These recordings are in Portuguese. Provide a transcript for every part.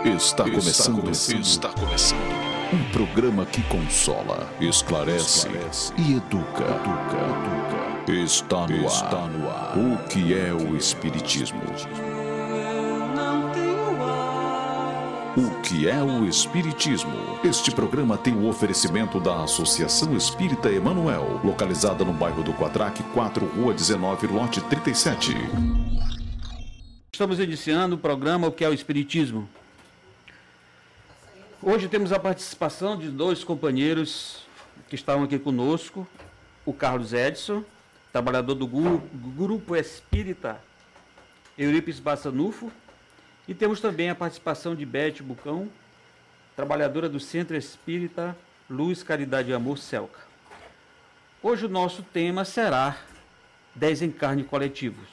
Está começando. Um programa que consola, esclarece e educa. Está no ar. O que é o Espiritismo? O que é o Espiritismo? Este programa tem o oferecimento da Associação Espírita Emanuel, localizada no bairro do Quatraque, 4, Rua 19, lote 37. Estamos iniciando o programa O que é o Espiritismo. Hoje temos a participação de dois companheiros que estavam aqui conosco, o Carlos Edson, trabalhador do Grupo Espírita Eurípides Bassanufo, e temos também a participação de Beth Bucão, trabalhadora do Centro Espírita Luz, Caridade e Amor, CELCA. Hoje o nosso tema será desencarne coletivos.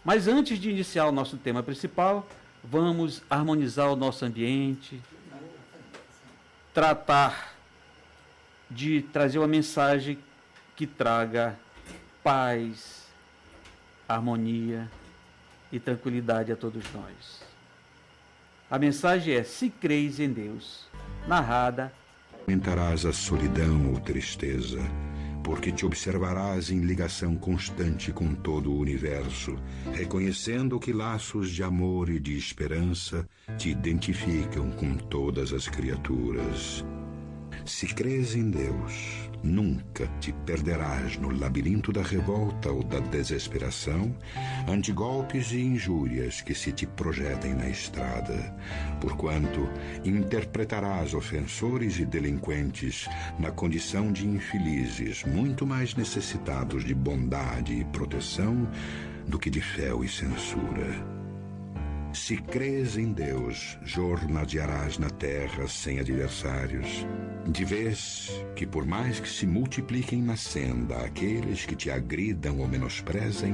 Mas antes de iniciar o nosso tema principal, vamos harmonizar o nosso ambiente, tratar de trazer uma mensagem que traga paz, harmonia e tranquilidade a todos nós. A mensagem é: se creis em Deus, narrada. Aumentarás a solidão ou tristeza, porque te observarás em ligação constante com todo o universo, reconhecendo que laços de amor e de esperança te identificam com todas as criaturas. Se crês em Deus, nunca te perderás no labirinto da revolta ou da desesperação, ante golpes e injúrias que se te projetem na estrada, porquanto interpretarás ofensores e delinquentes na condição de infelizes, muito mais necessitados de bondade e proteção do que de fel e censura. Se crês em Deus, jornadearás na terra sem adversários, de vez que, por mais que se multipliquem na senda aqueles que te agridam ou menosprezem,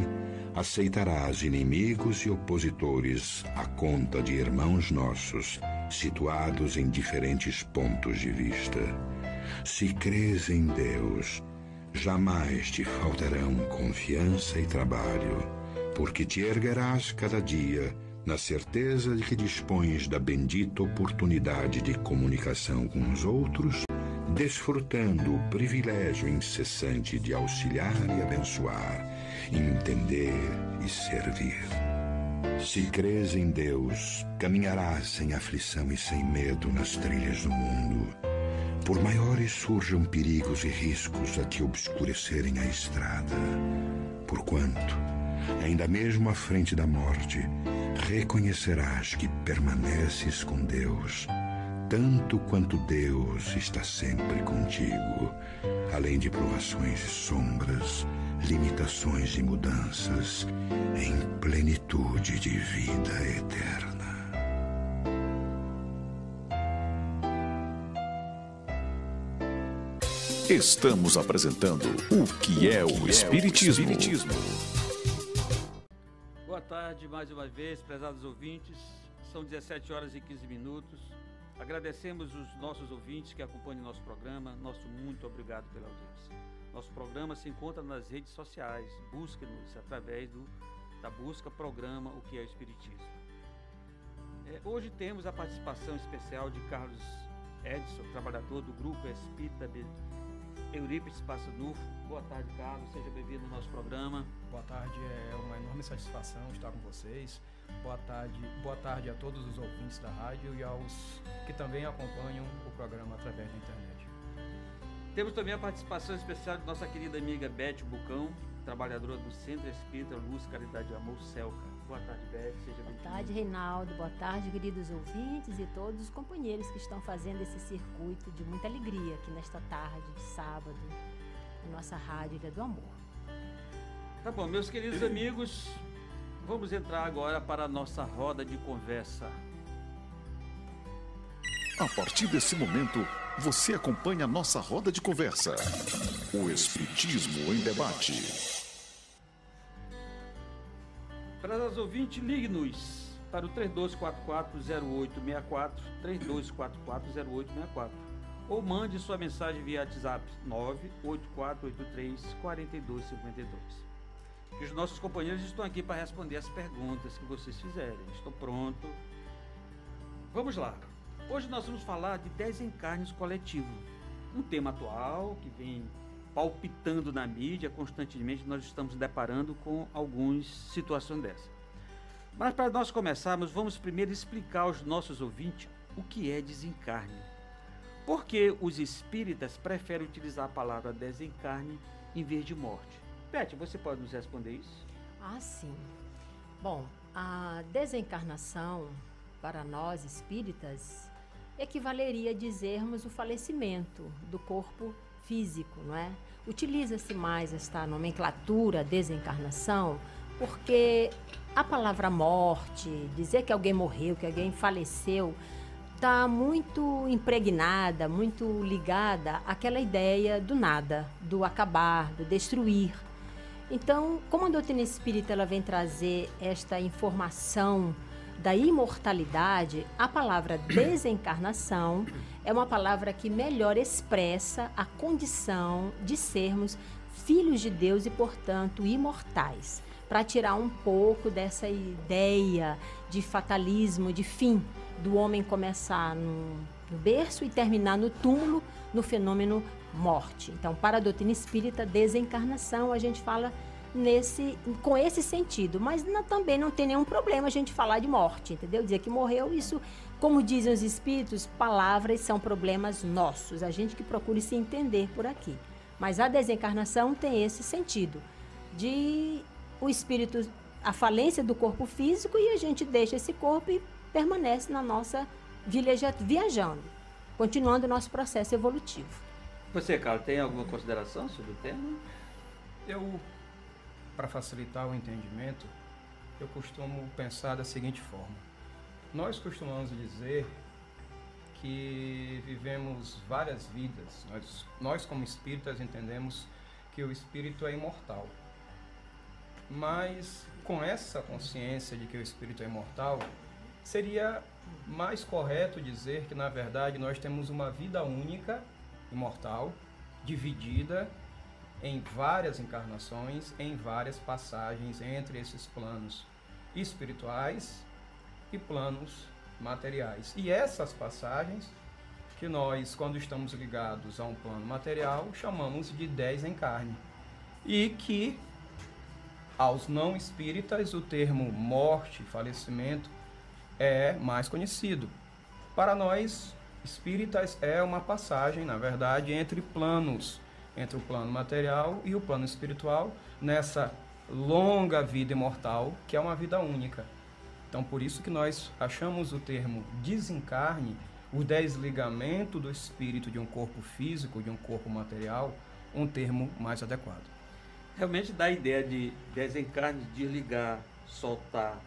aceitarás inimigos e opositores à conta de irmãos nossos, situados em diferentes pontos de vista. Se crês em Deus, jamais te faltarão confiança e trabalho, porque te erguerás cada dia na certeza de que dispões da bendita oportunidade de comunicação com os outros, desfrutando o privilégio incessante de auxiliar e abençoar, entender e servir. Se crês em Deus, caminharás sem aflição e sem medo nas trilhas do mundo, por maiores surjam perigos e riscos a te obscurecerem a estrada, porquanto, ainda mesmo à frente da morte, reconhecerás que permaneces com Deus, tanto quanto Deus está sempre contigo, além de provações e sombras, limitações e mudanças, em plenitude de vida eterna. Estamos apresentando O que é o Espiritismo. Boa tarde mais uma vez, prezados ouvintes. São 17 horas e 15 minutos. Agradecemos os nossos ouvintes que acompanham o nosso programa. Nosso muito obrigado pela audiência. Nosso programa se encontra nas redes sociais. Busque-nos através da busca programa O que é o Espiritismo. Hoje temos a participação especial de Carlos Edson, trabalhador do Grupo Espírita Eurípides Bassanufo. Boa tarde, Carlos. Seja bem-vindo ao nosso programa. Boa tarde, é uma enorme satisfação estar com vocês. Boa tarde a todos os ouvintes da rádio e aos que também acompanham o programa através da internet. Temos também a participação especial de nossa querida amiga Beth Bucão, trabalhadora do Centro Espírita Luz, Caridade e Amor, CELCA. Boa tarde, Beth. Seja bem-vinda. Boa tarde, Reinaldo. Boa tarde, queridos ouvintes e todos os companheiros que estão fazendo esse circuito de muita alegria aqui nesta tarde de sábado, na nossa Rádio Ilha do Amor. Tá bom, meus queridos amigos, vamos entrar agora para a nossa roda de conversa. A partir desse momento, você acompanha a nossa roda de conversa. O Espiritismo em Debate. Prezados ouvintes, ligue-nos para o 3244-0864, 3244-0864, ou mande sua mensagem via WhatsApp 98483-4252. E os nossos companheiros estão aqui para responder as perguntas que vocês fizerem. Estou pronto Vamos lá. Hoje nós vamos falar de desencarnes coletivos. Um tema atual que vem palpitando na mídia constantemente. Nós estamos deparando com algumas situações dessas. Mas para nós começarmos, vamos primeiro explicar aos nossos ouvintes o que é desencarne. Por que os espíritas preferem utilizar a palavra desencarne em vez de morte? Beth, você pode nos responder isso? Ah, sim. Bom, a desencarnação, para nós espíritas, equivaleria a dizermos o falecimento do corpo físico, não é? Utiliza-se mais esta nomenclatura desencarnação porque a palavra morte, dizer que alguém morreu, que alguém faleceu, está muito impregnada, muito ligada àquela ideia do nada, do acabar, do destruir. Então, como a doutrina espírita ela vem trazer esta informação da imortalidade, a palavra desencarnação é uma palavra que melhor expressa a condição de sermos filhos de Deus e, portanto, imortais, para tirar um pouco dessa ideia de fatalismo, de fim, do homem começar no berço e terminar no túmulo, no fenômeno morte. Então, para a doutrina espírita, desencarnação, a gente fala com esse sentido, mas também não tem nenhum problema a gente falar de morte, entendeu? Dizer que morreu, isso, como dizem os espíritos, palavras são problemas nossos, a gente que procure se entender por aqui. Mas a desencarnação tem esse sentido, de o espírito, a falência do corpo físico, e a gente deixa esse corpo e permanece na nossa viajando, continuando o nosso processo evolutivo. Você, Carlos, tem alguma consideração sobre o tema? Para facilitar o entendimento, eu costumo pensar da seguinte forma. Nós costumamos dizer que vivemos várias vidas. Nós como espíritas, entendemos que o espírito é imortal. Mas, com essa consciência de que o espírito é imortal, seria mais correto dizer que, na verdade, nós temos uma vida única, imortal, dividida em várias encarnações, em várias passagens entre esses planos espirituais e planos materiais. E essas passagens, que nós, quando estamos ligados a um plano material, chamamos de desencarne. E que, aos não espíritas, o termo morte, falecimento, é mais conhecido. Para nós, espíritas, é uma passagem, na verdade, entre planos, entre o plano material e o plano espiritual, nessa longa vida imortal, que é uma vida única. Então, por isso que nós achamos o termo desencarne, o desligamento do espírito de um corpo físico, de um corpo material, um termo mais adequado. Realmente dá a ideia de desencarne, desligar, soltar.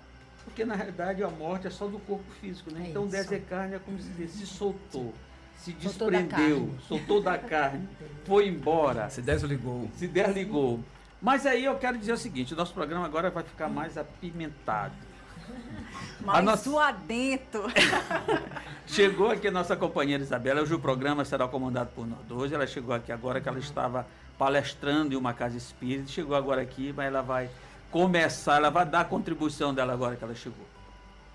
Porque, na realidade, a morte é só do corpo físico, né? Então, desencarne é como se soltou, se desprendeu, soltou da carne, foi embora. Se desligou. Se desligou. Mas aí eu quero dizer o seguinte, o nosso programa agora vai ficar mais apimentado. Mais suadento. Chegou aqui a nossa companheira Isabela, hoje o programa será comandado por nós dois. Ela chegou aqui agora que ela estava palestrando em uma casa espírita, chegou agora aqui, mas ela vai começar, ela vai dar a contribuição dela agora que ela chegou.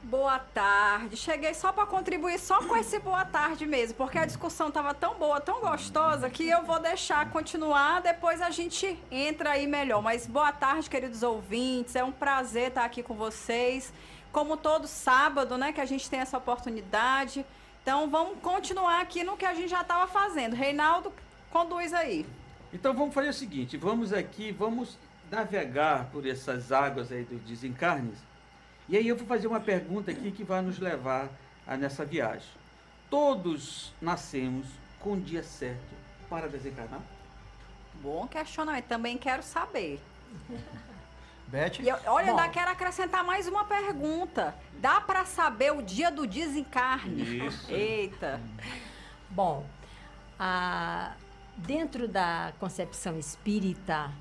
Boa tarde. Cheguei só para contribuir só com esse boa tarde mesmo, porque a discussão estava tão boa, tão gostosa, que eu vou deixar continuar, depois a gente entra aí melhor. Mas boa tarde, queridos ouvintes, é um prazer estar aqui com vocês. Como todo sábado, né, que a gente tem essa oportunidade. Então vamos continuar aqui no que a gente já estava fazendo. Reinaldo, conduz aí. Então vamos fazer o seguinte, vamos navegar por essas águas aí dos desencarnes. E aí eu vou fazer uma pergunta aqui que vai nos levar nessa viagem. Todos nascemos com o dia certo para desencarnar? Bom questionamento, também quero saber. Beth? E olha, eu ainda quero acrescentar mais uma pergunta. Dá para saber o dia do desencarne? Isso. Eita. Bom, dentro da concepção espírita,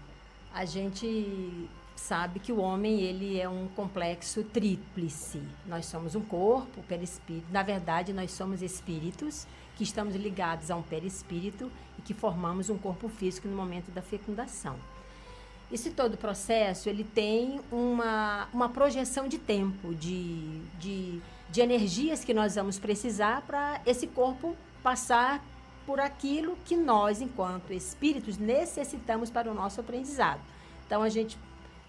a gente sabe que o homem ele é um complexo tríplice. Nós somos um corpo, perispírito. Na verdade, nós somos espíritos que estamos ligados a um perispírito e que formamos um corpo físico no momento da fecundação. Esse todo processo ele tem uma projeção de tempo, de de energias que nós vamos precisar para esse corpo passar por aquilo que nós, enquanto espíritos, necessitamos para o nosso aprendizado. Então,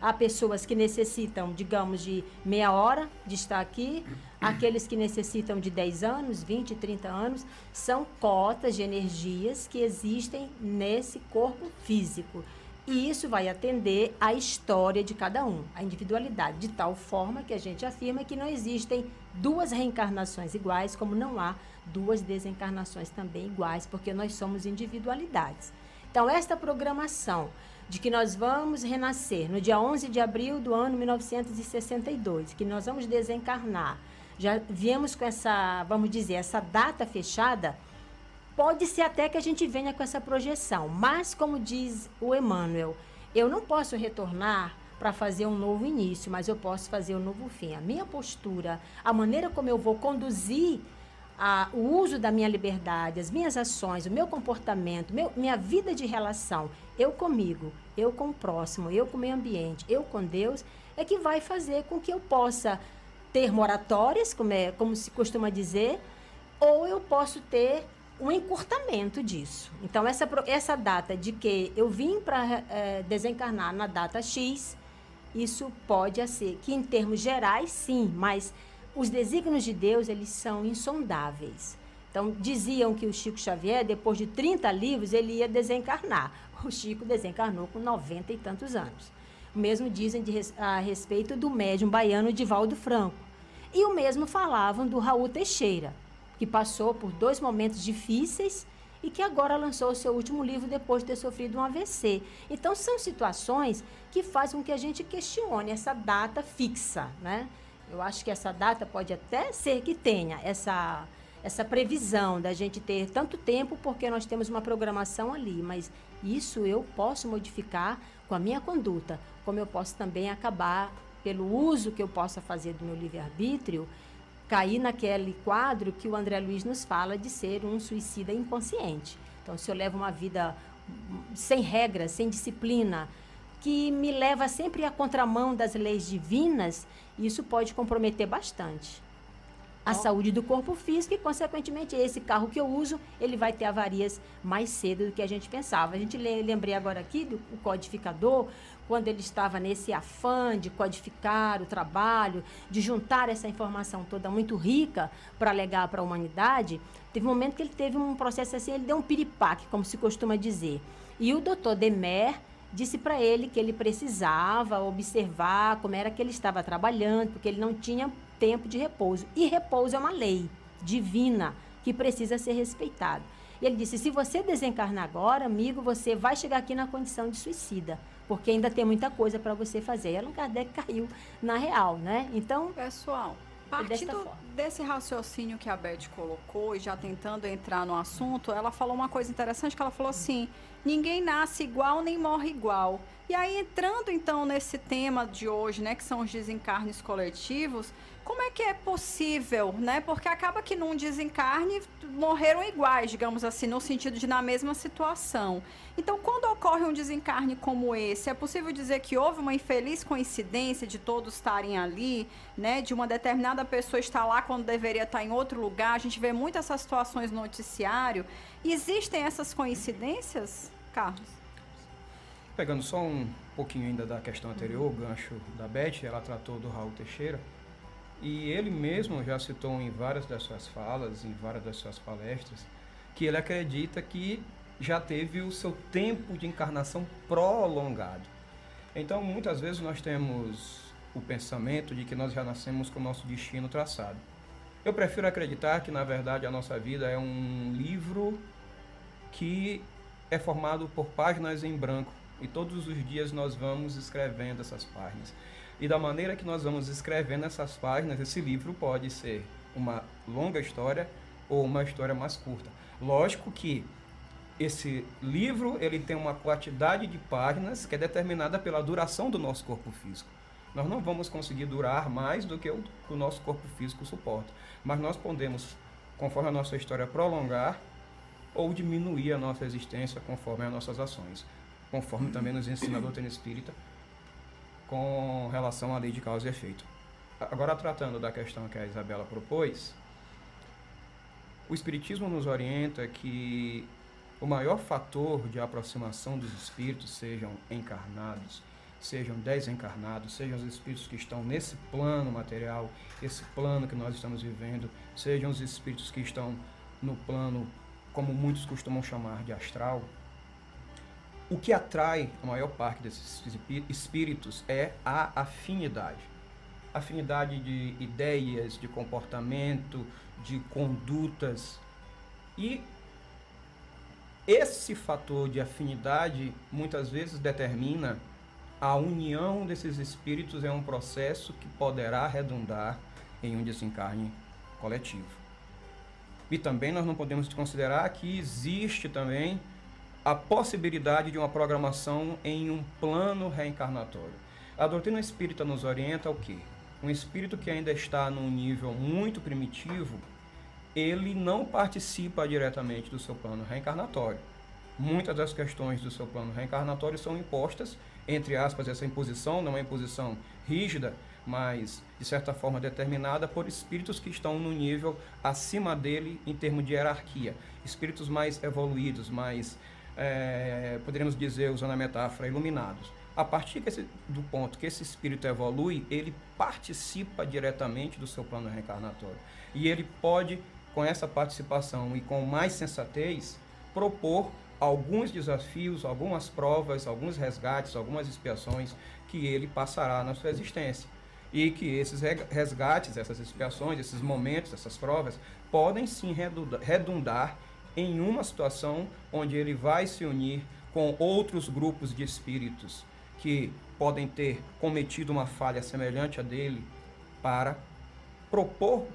há pessoas que necessitam, digamos, de meia hora de estar aqui, aqueles que necessitam de 10 anos, 20, 30 anos, são cotas de energias que existem nesse corpo físico. E isso vai atender à história de cada um, a individualidade, de tal forma que a gente afirma que não existem duas reencarnações iguais, como não há duas desencarnações também iguais, porque nós somos individualidades. Então, esta programação de que nós vamos renascer no dia 11 de abril do ano 1962, que nós vamos desencarnar, já viemos com essa, vamos dizer, essa data fechada, pode ser até que a gente venha com essa projeção, mas como diz o Emmanuel, eu não posso retornar para fazer um novo início, mas eu posso fazer um novo fim. A minha postura, a maneira como eu vou conduzir o uso da minha liberdade, as minhas ações, o meu comportamento, minha vida de relação, eu comigo, eu com o próximo, eu com o meio ambiente, eu com Deus, é que vai fazer com que eu possa ter moratórias, como se costuma dizer, ou eu posso ter um encurtamento disso. Então, essa data de que eu vim para desencarnar na data X, isso pode ser que, em termos gerais, sim, mas os desígnios de Deus, eles são insondáveis. Então, diziam que o Chico Xavier, depois de 30 livros, ele ia desencarnar. O Chico desencarnou com 90 e tantos anos. O mesmo dizem a respeito do médium baiano Divaldo Franco. E o mesmo falavam do Raul Teixeira, que passou por 2 momentos difíceis e que agora lançou o seu último livro depois de ter sofrido um AVC. Então, são situações que fazem com que a gente questione essa data fixa, né? Eu acho que essa data pode até ser que tenha essa previsão da gente ter tanto tempo, porque nós temos uma programação ali, mas isso eu posso modificar com a minha conduta, como eu posso também acabar, pelo uso que eu possa fazer do meu livre-arbítrio, cair naquele quadro que o André Luiz nos fala de ser um suicida inconsciente. Então, se eu levo uma vida sem regras, sem disciplina, que me leva sempre à contramão das leis divinas, isso pode comprometer bastante a saúde do corpo físico e, consequentemente, esse carro que eu uso, ele vai ter avarias mais cedo do que a gente pensava. A gente lembrei agora aqui do codificador, quando ele estava nesse afã de codificar o trabalho, de juntar essa informação toda muito rica para legar para a humanidade, teve um momento que ele teve um processo assim, ele deu um piripaque, como se costuma dizer. E o doutor Demer disse para ele que ele precisava observar como era que ele estava trabalhando, porque ele não tinha tempo de repouso. E repouso é uma lei divina que precisa ser respeitada. E ele disse, se você desencarnar agora, amigo, você vai chegar aqui na condição de suicida, porque ainda tem muita coisa para você fazer. E Allan Kardec caiu na real, né? Então, pessoal, partindo desse raciocínio que a Beth colocou e já tentando entrar no assunto, ela falou uma coisa interessante, que ela falou assim, ninguém nasce igual nem morre igual. E aí, entrando então nesse tema de hoje, né, que são os desencarnes coletivos, como é que é possível, né? Porque acaba que num desencarne morreram iguais, digamos assim, no sentido de na mesma situação. Então, quando ocorre um desencarne como esse, é possível dizer que houve uma infeliz coincidência de todos estarem ali, né? De uma determinada pessoa estar lá quando deveria estar em outro lugar. A gente vê muito essas situações no noticiário. Existem essas coincidências, Carlos? Pegando só um pouquinho ainda da questão anterior, o gancho da Beth, ela tratou do Raul Teixeira, e ele mesmo já citou em várias das suas falas, em várias das suas palestras, que ele acredita que já teve o seu tempo de encarnação prolongado. Então, muitas vezes nós temos o pensamento de que nós já nascemos com o nosso destino traçado. Eu prefiro acreditar que, na verdade, a nossa vida é um livro que é formado por páginas em branco, e todos os dias nós vamos escrevendo essas páginas. E da maneira que nós vamos escrevendo essas páginas, esse livro pode ser uma longa história ou uma história mais curta. Lógico que esse livro ele tem uma quantidade de páginas que é determinada pela duração do nosso corpo físico. Nós não vamos conseguir durar mais do que o nosso corpo físico suporta. Mas nós podemos, conforme a nossa história prolongar, ou diminuir a nossa existência conforme as nossas ações. Conforme também nos ensina a doutrina espírita, com relação à lei de causa e efeito. agora tratando da questão que a Isabela propôs, o Espiritismo nos orienta que o maior fator de aproximação dos espíritos, sejam encarnados, sejam desencarnados, sejam os espíritos que estão nesse plano material, esse plano que nós estamos vivendo, sejam os espíritos que estão no plano, como muitos costumam chamar de astral, o que atrai a maior parte desses espíritos é a afinidade. Afinidade de ideias, de comportamento, de condutas. E esse fator de afinidade muitas vezes determina a união desses espíritos em um processo que poderá redundar em um desencarne coletivo. E também nós não podemos considerar que existe também a possibilidade de uma programação em um plano reencarnatório. A doutrina espírita nos orienta o quê? Um espírito que ainda está num nível muito primitivo, ele não participa diretamente do seu plano reencarnatório. Muitas das questões do seu plano reencarnatório são impostas, entre aspas, essa imposição não é uma imposição rígida, mas de certa forma determinada por espíritos que estão no nível acima dele em termos de hierarquia. Espíritos mais evoluídos, mais, poderíamos dizer, usando a metáfora, iluminados. A partir do ponto que esse espírito evolui, ele participa diretamente do seu plano reencarnatório. E ele pode, com essa participação e com mais sensatez, propor alguns desafios, algumas provas, alguns resgates, algumas expiações que ele passará na sua existência. E que esses resgates, essas expiações, esses momentos, essas provas, podem sim redundar em uma situação onde ele vai se unir com outros grupos de espíritos que podem ter cometido uma falha semelhante a dele para propor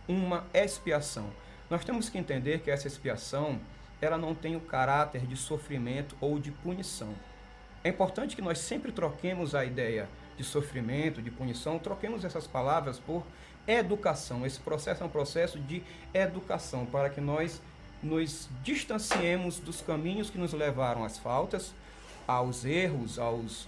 uma expiação. Nós temos que entender que essa expiação, ela não tem o caráter de sofrimento ou de punição. É importante que nós sempre troquemos a ideia de sofrimento, de punição, troquemos essas palavras por educação. Esse processo é um processo de educação, para que nós nos distanciemos dos caminhos que nos levaram às faltas, aos erros, aos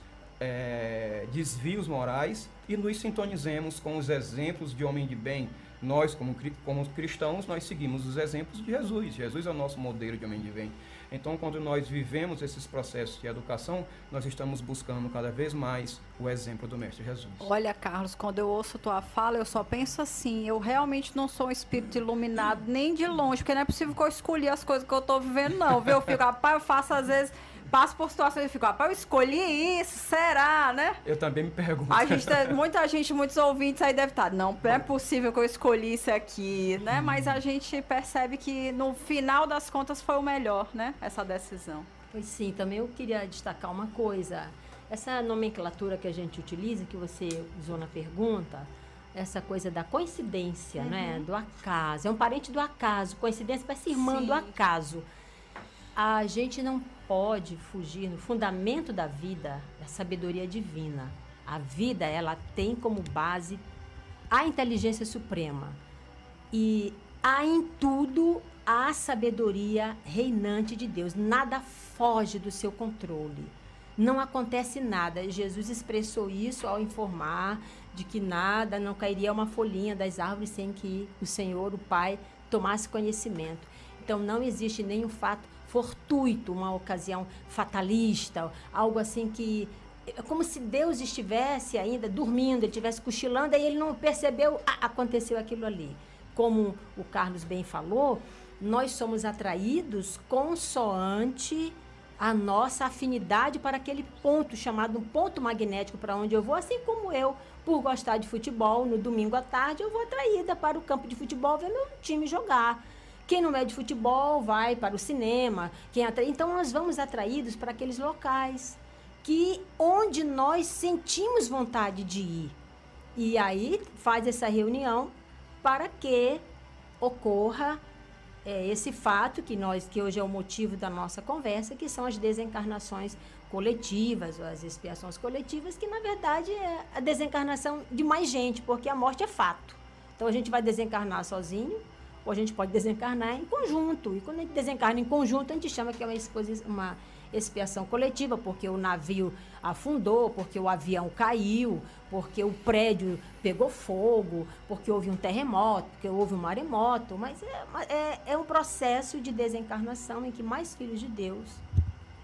desvios morais e nos sintonizemos com os exemplos de homem de bem. Nós, como cristãos, nós seguimos os exemplos de Jesus. Jesus é o nosso modelo de homem de bem. Então, quando nós vivemos esses processos de educação, nós estamos buscando cada vez mais o exemplo do Mestre Jesus. Olha, Carlos, quando eu ouço tua fala, eu só penso assim, eu realmente não sou um espírito iluminado nem de longe, porque não é possível que eu escolhi as coisas que eu estou vivendo, não, viu? Eu fico, rapaz, eu faço às vezes... Passo por situações e fico, rapaz, eu escolhi isso, será, né? Eu também me pergunto. Muita gente, muitos ouvintes aí devem estar, não é possível que eu escolhi isso aqui, né? Mas a gente percebe que no final das contas foi o melhor, né? Essa decisão. Pois sim, também eu queria destacar uma coisa. Essa nomenclatura que a gente utiliza, que você usou na pergunta, essa coisa da coincidência, né? Do acaso. É um parente do acaso. Coincidência parece irmã do acaso. A gente não pode fugir no fundamento da vida, da sabedoria divina. A vida, ela tem como base a inteligência suprema. E há em tudo a sabedoria reinante de Deus. Nada foge do seu controle. Não acontece nada. Jesus expressou isso ao informar de que nada, não cairia uma folhinha das árvores sem que o Senhor, o Pai, tomasse conhecimento. Então, não existe nenhum fato fortuito, uma ocasião fatalista, algo assim que... É como se Deus estivesse ainda dormindo, ele estivesse cochilando, aí ele não percebeu, aconteceu aquilo ali. Como o Carlos bem falou, nós somos atraídos consoante a nossa afinidade para aquele ponto, chamado um ponto magnético para onde eu vou, assim como eu, por gostar de futebol, no domingo à tarde, eu vou atraída para o campo de futebol ver meu time jogar. Quem não é de futebol vai para o cinema. Então, nós vamos atraídos para aqueles locais onde nós sentimos vontade de ir. E aí, faz essa reunião para que ocorra esse fato que hoje é o motivo da nossa conversa, que são as desencarnações coletivas, ou as expiações coletivas, que, na verdade, é a desencarnação de mais gente, porque a morte é fato. Então, a gente vai desencarnar sozinho, ou a gente pode desencarnar em conjunto. E quando a gente desencarna em conjunto, a gente chama que é uma expiação coletiva, porque o navio afundou, porque o avião caiu, porque o prédio pegou fogo, porque houve um terremoto, porque houve um maremoto, mas é um processo de desencarnação em que mais filhos de Deus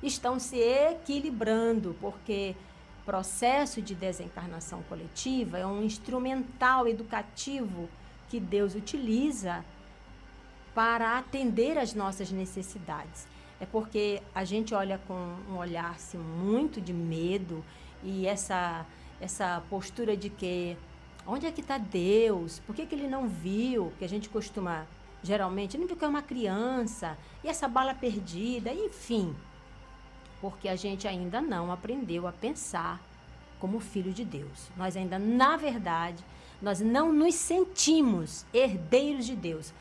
estão se equilibrando, porque processo de desencarnação coletiva é um instrumental educativo que Deus utiliza para atender às nossas necessidades. É porque a gente olha com um olhar assim, muito de medo e essa postura de que onde é que está Deus? Por que ele não viu? Que a gente costuma, geralmente, não viu que é uma criança, e essa bala perdida, enfim. Porque a gente ainda não aprendeu a pensar como filho de Deus. Nós ainda, na verdade, nós não nos sentimos herdeiros de Deus.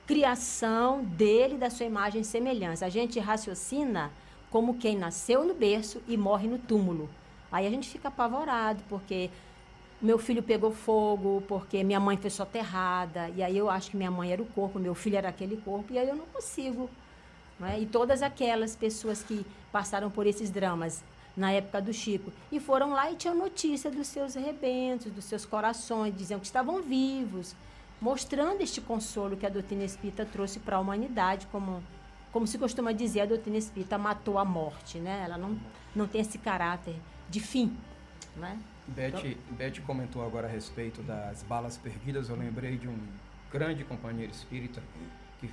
Criação dele, da sua imagem e semelhança. A gente raciocina como quem nasceu no berço e morre no túmulo. Aí a gente fica apavorado, porque meu filho pegou fogo, porque minha mãe foi soterrada, e aí eu acho que minha mãe era o corpo, meu filho era aquele corpo, e aí eu não consigo. Não é? E todas aquelas pessoas que passaram por esses dramas na época do Chico, e foram lá e tinham notícia dos seus arrebentos, dos seus corações, diziam que estavam vivos, mostrando este consolo que a doutrina espírita trouxe para a humanidade, como se costuma dizer, a doutrina espírita matou a morte, né? Ela não tem esse caráter de fim, né? Beth comentou agora a respeito das balas perdidas. Eu lembrei de um grande companheiro espírita, que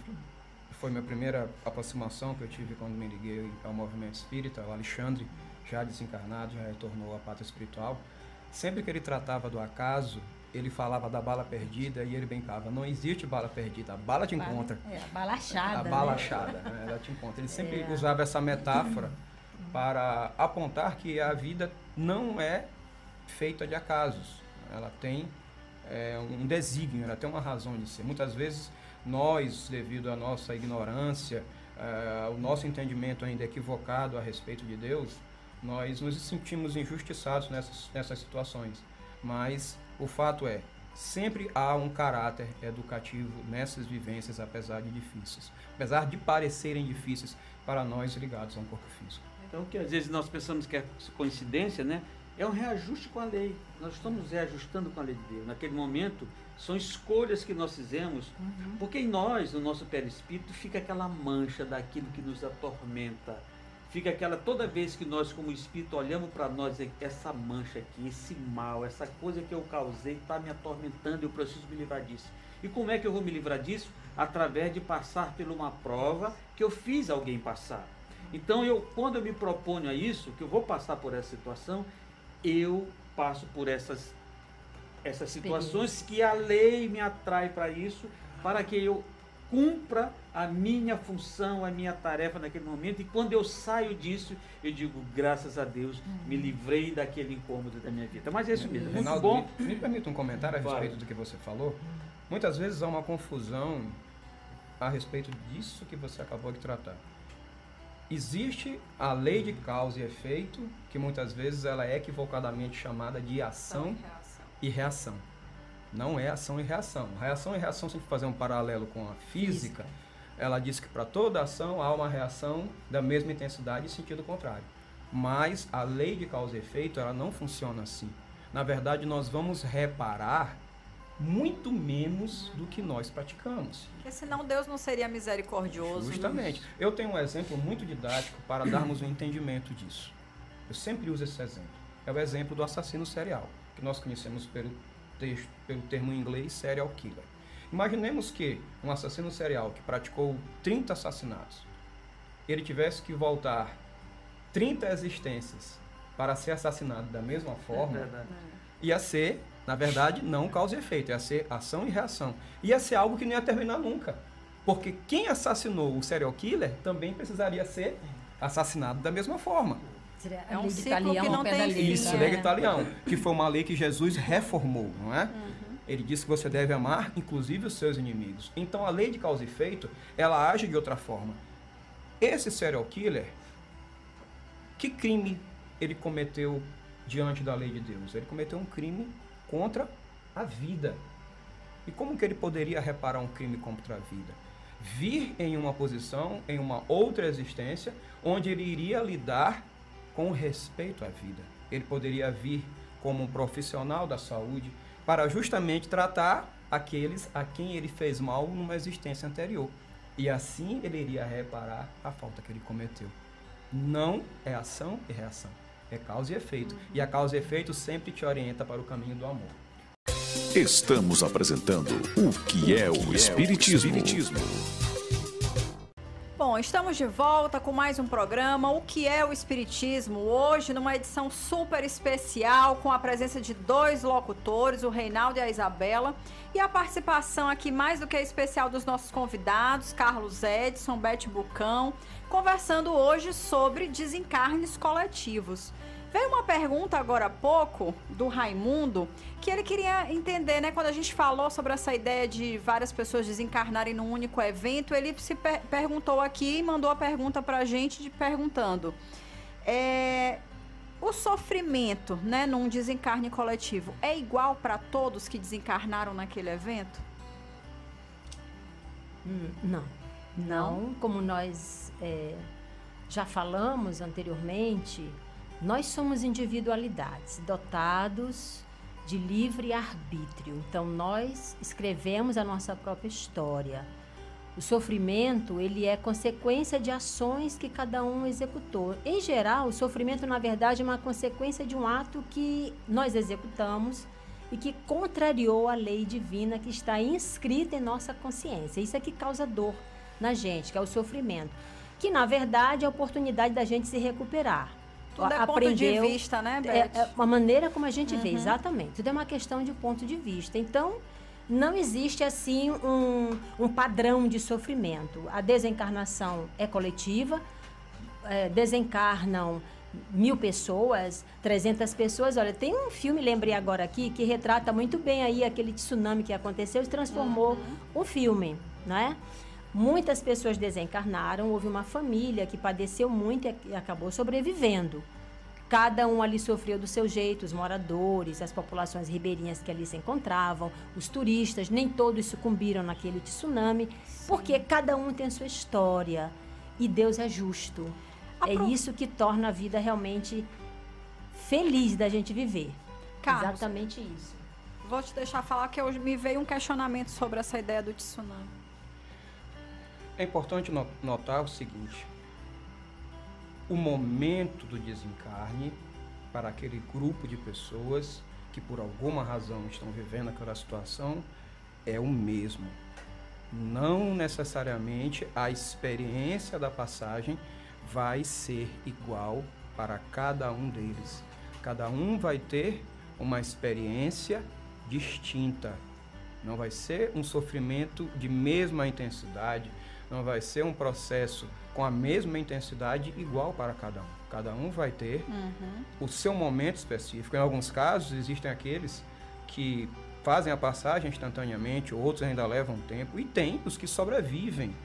foi minha primeira aproximação que eu tive quando me liguei ao movimento espírita, o Alexandre, já desencarnado, já retornou à pátria espiritual. Sempre que ele tratava do acaso, ele falava da bala perdida e ele brincava: não existe bala perdida, a bala te encontra. A bala achada. A bala achada, né? Ela te encontra. Ele sempre usava essa metáfora para apontar que a vida não é feita de acasos. Ela tem um desígnio, ela tem uma razão de ser. Muitas vezes nós, devido à nossa ignorância, o nosso entendimento ainda equivocado a respeito de Deus, nós nos sentimos injustiçados nessas situações. Mas o fato é, sempre há um caráter educativo nessas vivências, apesar de difíceis. Apesar de parecerem difíceis para nós ligados a um corpo físico. Então, que às vezes nós pensamos que é coincidência, né? É um reajuste com a lei. Nós estamos reajustando com a lei de Deus. Naquele momento, são escolhas que nós fizemos, porque em nós, no nosso perispírito, fica aquela mancha daquilo que nos atormenta. Fica aquela, toda vez que nós, como espírito, olhamos para nós, essa mancha aqui, esse mal, essa coisa que eu causei está me atormentando, eu preciso me livrar disso. E como é que eu vou me livrar disso? Através de passar por uma prova que eu fiz alguém passar. Então, quando eu me proponho a isso, que eu vou passar por essa situação, eu passo por essas situações que a lei me atrai para isso, para que eu cumpra a minha função, a minha tarefa naquele momento. E quando eu saio disso, eu digo, graças a Deus, me livrei daquele incômodo da minha vida. Mas é isso mesmo, muito bom. Me permita um comentário a respeito do que você falou. Muitas vezes há uma confusão a respeito disso que você acabou de tratar. Existe a lei de causa e efeito, que muitas vezes ela é equivocadamente chamada de ação e reação. Não é ação e reação. Reação e reação, se a gente fazer um paralelo com a física, ela diz que para toda ação há uma reação da mesma intensidade e sentido contrário. Mas a lei de causa e efeito, ela não funciona assim. Na verdade, nós vamos reparar muito menos do que nós praticamos. Porque senão Deus não seria misericordioso. Justamente. Eu tenho um exemplo muito didático para darmos um entendimento disso. Eu sempre uso esse exemplo. É o exemplo do assassino serial, que nós conhecemos pelo termo em inglês serial killer. Imaginemos que um assassino serial que praticou 30 assassinatos, ele tivesse que voltar 30 existências para ser assassinado da mesma forma, ia ser, na verdade, não causa e efeito, ia ser ação e reação. Ia ser algo que não ia terminar nunca. Porque quem assassinou o serial killer também precisaria ser assassinado da mesma forma. É um ciclo que não tem fim. Isso, lei de Talião, que foi uma lei que Jesus reformou, não é? Ele disse que você deve amar, inclusive, os seus inimigos. Então, a lei de causa e efeito, ela age de outra forma. Esse serial killer, que crime ele cometeu diante da lei de Deus? Ele cometeu um crime contra a vida. E como que ele poderia reparar um crime contra a vida? vir em uma posição, em uma outra existência, onde ele iria lidar com respeito à vida. Ele poderia vir como um profissional da saúde para justamente tratar aqueles a quem ele fez mal numa existência anterior. E assim ele iria reparar a falta que ele cometeu. Não é ação e reação, é causa e efeito. E a causa e efeito sempre te orienta para o caminho do amor. Estamos apresentando o que é o Espiritismo. Bom, estamos de volta com mais um programa, O que é o Espiritismo? Hoje, numa edição super especial, com a presença de 2 locutores, o Reinaldo e a Isabela, e a participação aqui mais do que especial dos nossos convidados, Carlos Edson, Beth Bucão, conversando hoje sobre desencarnes coletivos. Veio uma pergunta agora há pouco do Raimundo, que ele queria entender, né? Quando a gente falou sobre essa ideia de várias pessoas desencarnarem num único evento, ele se perguntou aqui e mandou a pergunta pra gente perguntando: o sofrimento, né, num desencarne coletivo é igual para todos que desencarnaram naquele evento? Não. Não, como nós já falamos anteriormente, nós somos individualidades dotados de livre arbítrio. Então, nós escrevemos a nossa própria história. O sofrimento, ele é consequência de ações que cada um executou. Em geral, o sofrimento, na verdade, é uma consequência de um ato que nós executamos e que contrariou a lei divina que está inscrita em nossa consciência. Isso é que causa dor na gente, que é o sofrimento. Que, na verdade, é a oportunidade da gente se recuperar. Tudo é ponto de vista, né, Beth? É uma maneira como a gente vê, exatamente. Tudo é uma questão de ponto de vista. Então, não existe, assim, um padrão de sofrimento. A desencarnação é coletiva, desencarnam 1000 pessoas, 300 pessoas. Olha, tem um filme, lembrei agora aqui, que retrata muito bem aí aquele tsunami que aconteceu e transformou um filme, não é? Muitas pessoas desencarnaram, houve uma família que padeceu muito e acabou sobrevivendo. Cada um ali sofreu do seu jeito, os moradores, as populações ribeirinhas que ali se encontravam, os turistas, nem todos sucumbiram naquele tsunami, porque cada um tem sua história e Deus é justo. É isso que torna a vida realmente feliz da gente viver. Carlos, exatamente isso. Vou te deixar falar que me veio um questionamento sobre essa ideia do tsunami. É importante notar o seguinte: o momento do desencarne para aquele grupo de pessoas que por alguma razão estão vivendo aquela situação é o mesmo. Não necessariamente a experiência da passagem vai ser igual para cada um deles. Cada um vai ter uma experiência distinta. Não vai ser um sofrimento de mesma intensidade, não vai ser um processo com a mesma intensidade igual para cada um. Cada um vai ter o seu momento específico. Em alguns casos, existem aqueles que fazem a passagem instantaneamente, outros ainda levam tempo, e tem os que sobrevivem.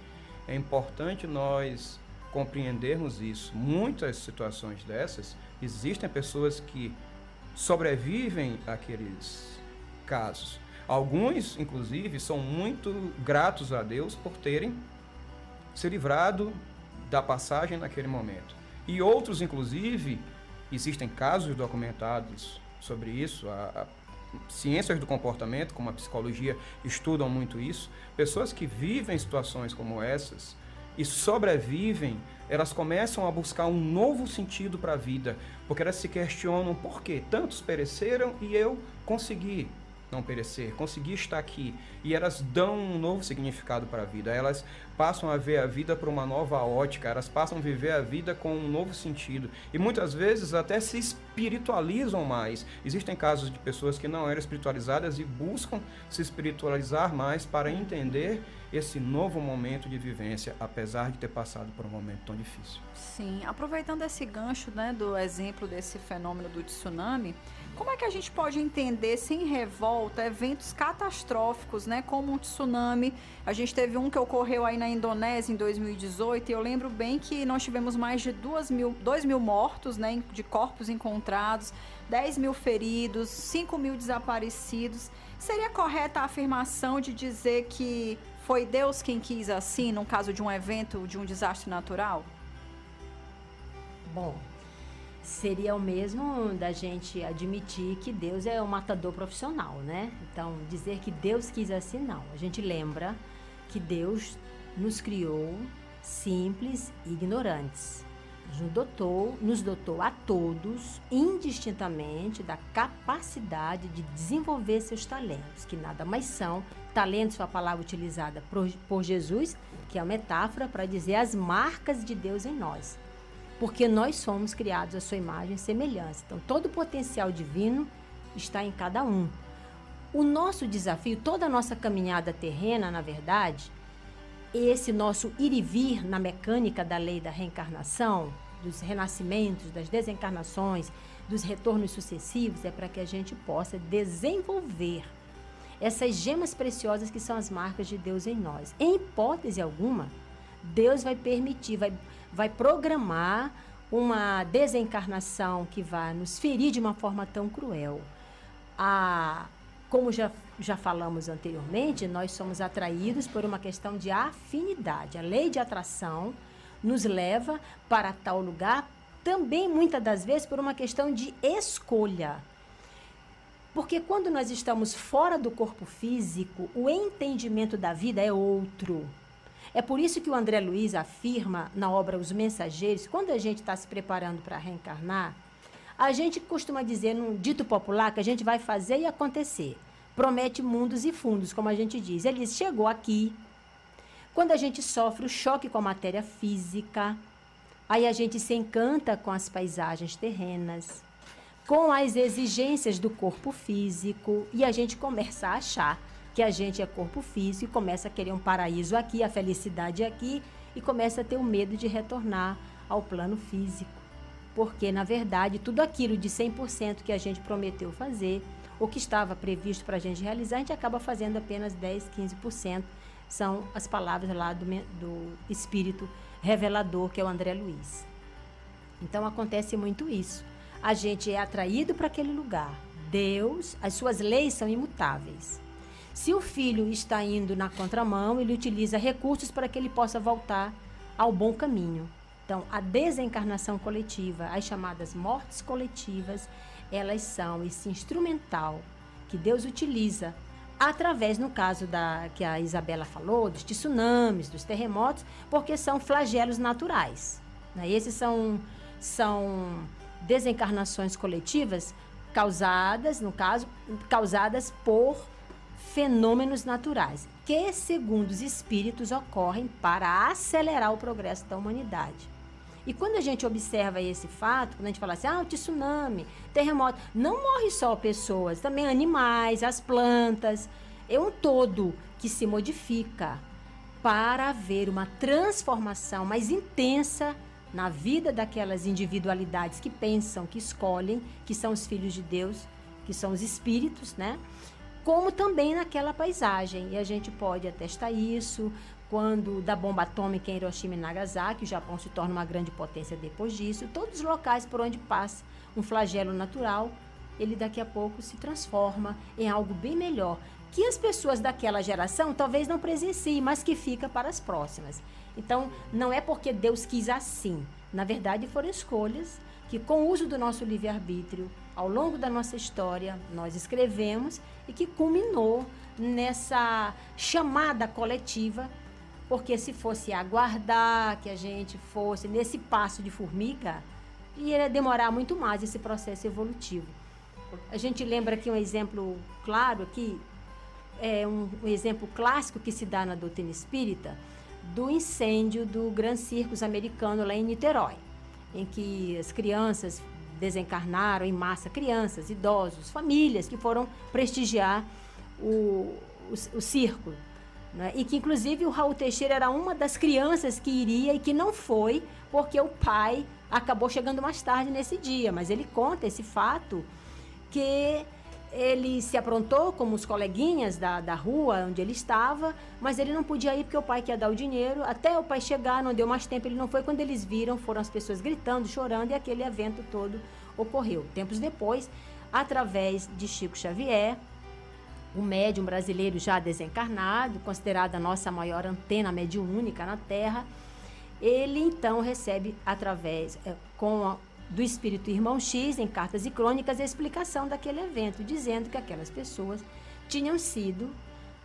É importante nós compreendermos isso. Muitas situações dessas, existem pessoas que sobrevivem àqueles casos. Alguns, inclusive, são muito gratos a Deus por terem se livrado da passagem naquele momento. E outros, inclusive, existem casos documentados sobre isso, ciências do comportamento, como a psicologia, estudam muito isso. Pessoas que vivem situações como essas e sobrevivem, elas começam a buscar um novo sentido para a vida, porque elas se questionam por que tantos pereceram e eu consegui não perecer, consegui estar aqui. E elas dão um novo significado para a vida, elas passam a ver a vida por uma nova ótica, elas passam a viver a vida com um novo sentido. E muitas vezes até se espiritualizam mais. Existem casos de pessoas que não eram espiritualizadas e buscam se espiritualizar mais para entender esse novo momento de vivência, apesar de ter passado por um momento tão difícil. Sim, aproveitando esse gancho, né, do exemplo desse fenômeno do tsunami, Como é que a gente pode entender, sem revolta, eventos catastróficos, né, como um tsunami? A gente teve um que ocorreu aí na Indonésia em 2018, e eu lembro bem que nós tivemos mais de 2 mil mortos, né, de corpos encontrados, 10 mil feridos, 5 mil desaparecidos. Seria correta a afirmação de dizer que foi Deus quem quis assim, no caso de um evento, de um desastre natural? Bom, seria o mesmo da gente admitir que Deus é um matador profissional, né? Então, dizer que Deus quis assim, não. A gente lembra que Deus nos criou simples e ignorantes. Nos dotou a todos, indistintamente, da capacidade de desenvolver seus talentos, que nada mais são. Talentos foi a palavra utilizada por Jesus, que é uma metáfora para dizer as marcas de Deus em nós. Porque nós somos criados à sua imagem e semelhança. Então, todo o potencial divino está em cada um. O nosso desafio, toda a nossa caminhada terrena, na verdade, esse nosso ir e vir na mecânica da lei da reencarnação, dos renascimentos, das desencarnações, dos retornos sucessivos, é para que a gente possa desenvolver essas gemas preciosas que são as marcas de Deus em nós. Em hipótese alguma, Deus vai permitir, vai programar uma desencarnação que vai nos ferir de uma forma tão cruel. Como já falamos anteriormente, nós somos atraídos por uma questão de afinidade. A lei de atração nos leva para tal lugar, também muitas das vezes por uma questão de escolha. Porque quando nós estamos fora do corpo físico, o entendimento da vida é outro. É por isso que o André Luiz afirma na obra Os Mensageiros, quando a gente está se preparando para reencarnar, a gente costuma dizer, num dito popular, que a gente vai fazer e acontecer. Promete mundos e fundos, como a gente diz. Ele diz, chegou aqui, quando a gente sofre o choque com a matéria física, aí a gente se encanta com as paisagens terrenas, com as exigências do corpo físico, e a gente começa a achar que a gente é corpo físico e começa a querer um paraíso aqui, a felicidade aqui, e começa a ter o medo de retornar ao plano físico. Porque, na verdade, tudo aquilo de 100% que a gente prometeu fazer, ou que estava previsto para a gente realizar, a gente acaba fazendo apenas 10%, 15%. São as palavras lá do espírito revelador, que é o André Luiz. Então, acontece muito isso. A gente é atraído para aquele lugar. Deus, as suas leis são imutáveis. Se o filho está indo na contramão, ele utiliza recursos para que ele possa voltar ao bom caminho. Então, a desencarnação coletiva, as chamadas mortes coletivas, elas são esse instrumental que Deus utiliza através, no caso que a Isabela falou, dos tsunamis, dos terremotos, porque são flagelos naturais. Né? Esses são desencarnações coletivas causadas, no caso, causadas por fenômenos naturais, que, segundo os espíritos, ocorrem para acelerar o progresso da humanidade. E quando a gente observa esse fato, quando a gente fala assim, o tsunami, terremoto, não morre só pessoas, também animais, as plantas, é um todo que se modifica para haver uma transformação mais intensa na vida daquelas individualidades que pensam, que escolhem, que são os filhos de Deus, que são os espíritos, né? Como também naquela paisagem. E a gente pode atestar isso quando da bomba atômica em Hiroshima e Nagasaki, o Japão se torna uma grande potência depois disso. Todos os locais por onde passa um flagelo natural, ele daqui a pouco se transforma em algo bem melhor, que as pessoas daquela geração talvez não presenciem, mas que fica para as próximas. Então, não é porque Deus quis assim. Na verdade, foram escolhas que, com o uso do nosso livre-arbítrio, ao longo da nossa história, nós escrevemos e que culminou nessa chamada coletiva, porque se fosse aguardar que a gente fosse nesse passo de formiga, ia demorar muito mais esse processo evolutivo. A gente lembra aqui um exemplo claro, aqui, um exemplo clássico que se dá na doutrina espírita, do incêndio do Gran Circus americano lá em Niterói, em que as crianças desencarnaram em massa, crianças, idosos, famílias que foram prestigiar o circo, né? E que inclusive o Raul Teixeira era uma das crianças que iria e que não foi, porque o pai acabou chegando mais tarde nesse dia, mas ele conta esse fato que ele se aprontou como os coleguinhas da rua onde ele estava, mas ele não podia ir porque o pai queria dar o dinheiro. Até o pai chegar, não deu mais tempo, ele não foi. Quando eles viram, foram as pessoas gritando, chorando, e aquele evento todo ocorreu. Tempos depois, através de Chico Xavier, o médium brasileiro já desencarnado, considerado a nossa maior antena mediúnica na Terra, ele então recebe através, do espírito Irmão X, em Cartas e Crônicas, a explicação daquele evento, dizendo que aquelas pessoas tinham sido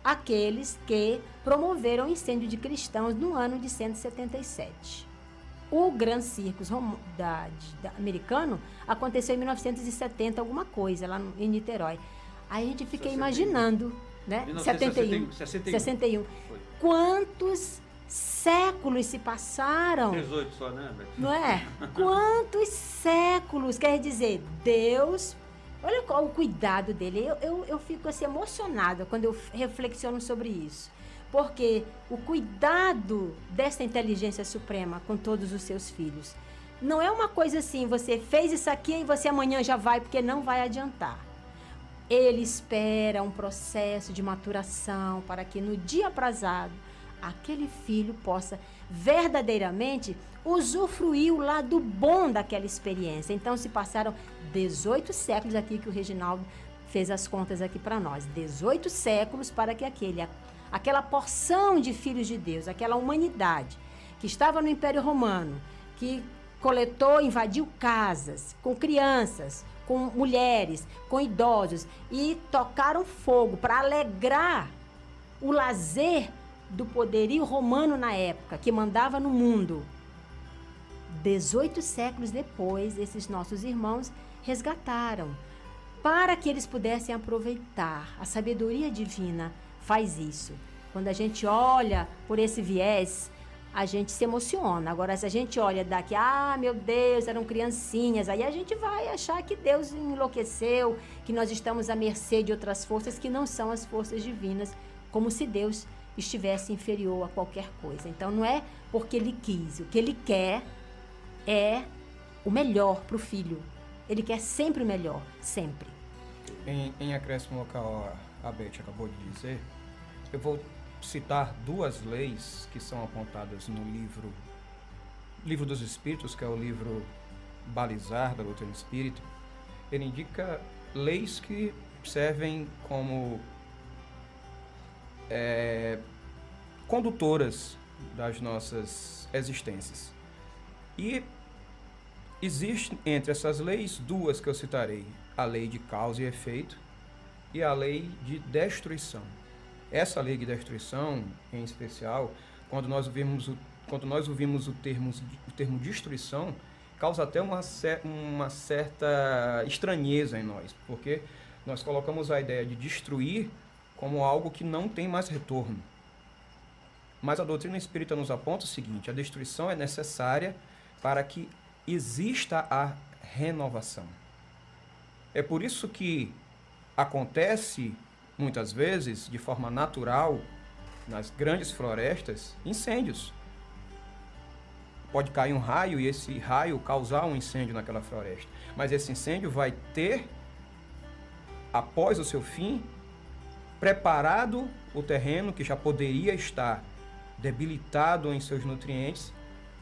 aqueles que promoveram o incêndio de cristãos no ano de 177. O Gran Circus americano aconteceu em 1970, alguma coisa, lá em Niterói. Aí a gente fica imaginando, né? 61. Quantos séculos se passaram? 18 só, né, Beto? Não é? Quantos séculos? Quer dizer, Deus, olha qual o cuidado dele. Eu fico assim emocionada quando eu reflexiono sobre isso. Porque o cuidado dessa inteligência suprema com todos os seus filhos não é uma coisa assim, você fez isso aqui e você amanhã já vai, porque não vai adiantar. Ele espera um processo de maturação para que no dia aprazado aquele filho possa verdadeiramente usufruir o lado bom daquela experiência. Então se passaram 18 séculos aqui, que o Reginaldo fez as contas aqui para nós. 18 séculos para que aquela porção de filhos de Deus, aquela humanidade que estava no Império Romano, que coletou, invadiu casas com crianças, com mulheres, com idosos, e tocaram fogo para alegrar o lazer do poderio romano na época, que mandava no mundo. 18 séculos depois, esses nossos irmãos resgataram, para que eles pudessem aproveitar. A sabedoria divina faz isso. Quando a gente olha por esse viés, a gente se emociona. Agora, se a gente olha daqui, meu Deus, eram criancinhas, aí a gente vai achar que Deus enlouqueceu, que nós estamos à mercê de outras forças que não são as forças divinas, como se Deus estivesse inferior a qualquer coisa. Então, não é porque ele quis. O que ele quer é o melhor para o filho. Ele quer sempre o melhor, sempre. Em acréscimo ao que a Beth acabou de dizer, eu vou citar duas leis que são apontadas no livro dos Espíritos, que é o livro Balizar da Doutrina Espírita. Ele indica leis que servem como condutoras das nossas existências. E existe entre essas leis duas que eu citarei: a lei de causa e efeito e a lei de destruição. Essa lei de destruição, em especial, quando nós ouvimos o termo destruição, causa até uma certa estranheza em nós, porque nós colocamos a ideia de destruir como algo que não tem mais retorno. Mas a doutrina espírita nos aponta o seguinte: a destruição é necessária para que exista a renovação. É por isso que acontece, muitas vezes, de forma natural, nas grandes florestas, incêndios. Pode cair um raio e esse raio causar um incêndio naquela floresta. Mas esse incêndio vai ter, após o seu fim, preparado o terreno que já poderia estar debilitado em seus nutrientes,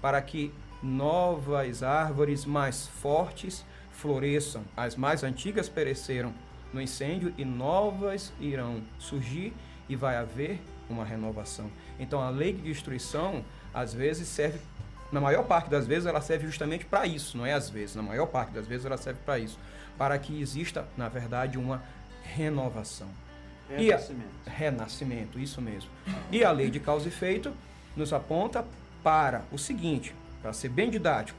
para que novas árvores mais fortes floresçam. As mais antigas pereceram no incêndio e novas irão surgir e vai haver uma renovação. Então a lei de destruição, às vezes, serve, na maior parte das vezes, ela serve justamente para isso, não é às vezes, na maior parte das vezes ela serve para isso, para que exista, na verdade, uma renovação. Renascimento, isso mesmo. E a lei de causa e efeito nos aponta para o seguinte, para ser bem didático: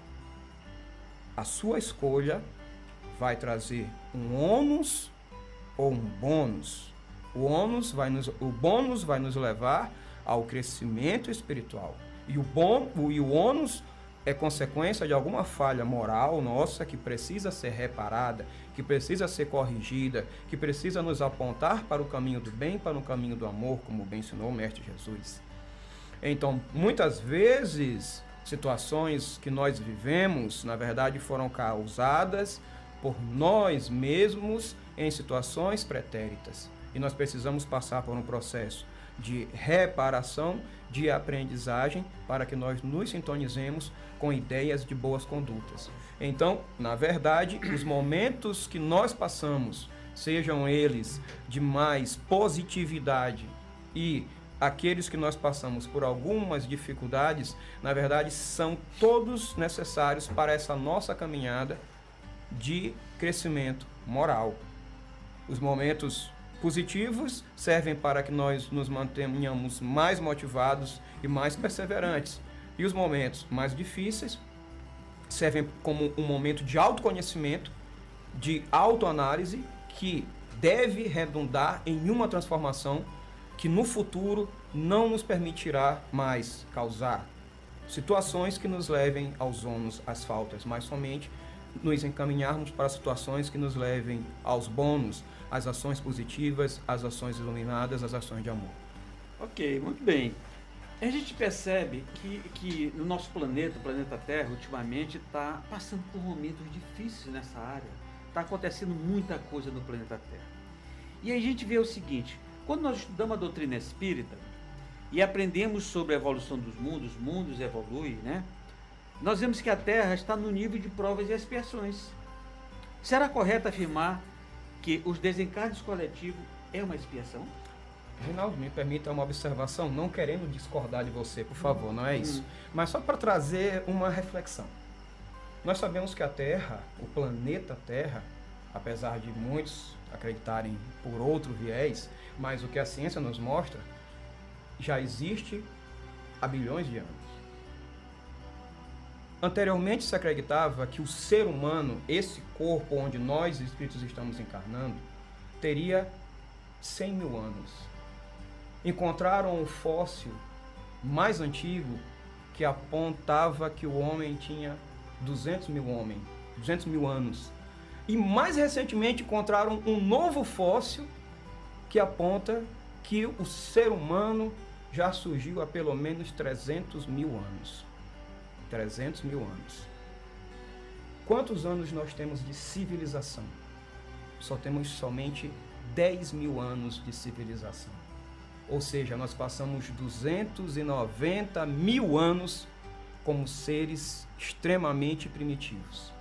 a sua escolha vai trazer um ônus ou um bônus. O bônus vai nos levar ao crescimento espiritual. E o ônus é consequência de alguma falha moral nossa que precisa ser reparada, que precisa ser corrigida, que precisa nos apontar para o caminho do bem, para o caminho do amor, como bem ensinou o Mestre Jesus. Então, muitas vezes, situações que nós vivemos, na verdade, foram causadas por nós mesmos em situações pretéritas. E nós precisamos passar por um processo de reparação, de aprendizagem, para que nós nos sintonizemos com ideias de boas condutas. Então, na verdade, os momentos que nós passamos, sejam eles de mais positividade e aqueles que nós passamos por algumas dificuldades, na verdade, são todos necessários para essa nossa caminhada de crescimento moral. Os momentos positivos servem para que nós nos mantenhamos mais motivados e mais perseverantes. E os momentos mais difíceis servem como um momento de autoconhecimento, de autoanálise, que deve redundar em uma transformação que no futuro não nos permitirá mais causar situações que nos levem aos ônus, às faltas, mas somente nos encaminharmos para situações que nos levem aos bônus, às ações positivas, às ações iluminadas, às ações de amor. Ok, muito bem. A gente percebe que no nosso planeta, o planeta Terra, ultimamente está passando por momentos difíceis nessa área. Está acontecendo muita coisa no planeta Terra. E aí a gente vê o seguinte: quando nós estudamos a doutrina espírita e aprendemos sobre a evolução dos mundos, os mundos evoluem, né? Nós vemos que a Terra está no nível de provas e expiações. Será correto afirmar que os desencarnes coletivos é uma expiação? Rinaldo, me permita uma observação, não querendo discordar de você, por favor, não é isso. Mas só para trazer uma reflexão. Nós sabemos que a Terra, o planeta Terra, apesar de muitos acreditarem por outro viés, mas o que a ciência nos mostra, já existe há bilhões de anos. Anteriormente se acreditava que o ser humano, esse corpo onde nós espíritos estamos encarnando, teria 100 mil anos. Encontraram um fóssil mais antigo que apontava que o homem tinha 200 mil anos. E mais recentemente encontraram um novo fóssil que aponta que o ser humano já surgiu há pelo menos 300 mil anos. 300 mil anos. Quantos anos nós temos de civilização? Só temos somente 10 mil anos de civilização. Ou seja, nós passamos 290 mil anos como seres extremamente primitivos.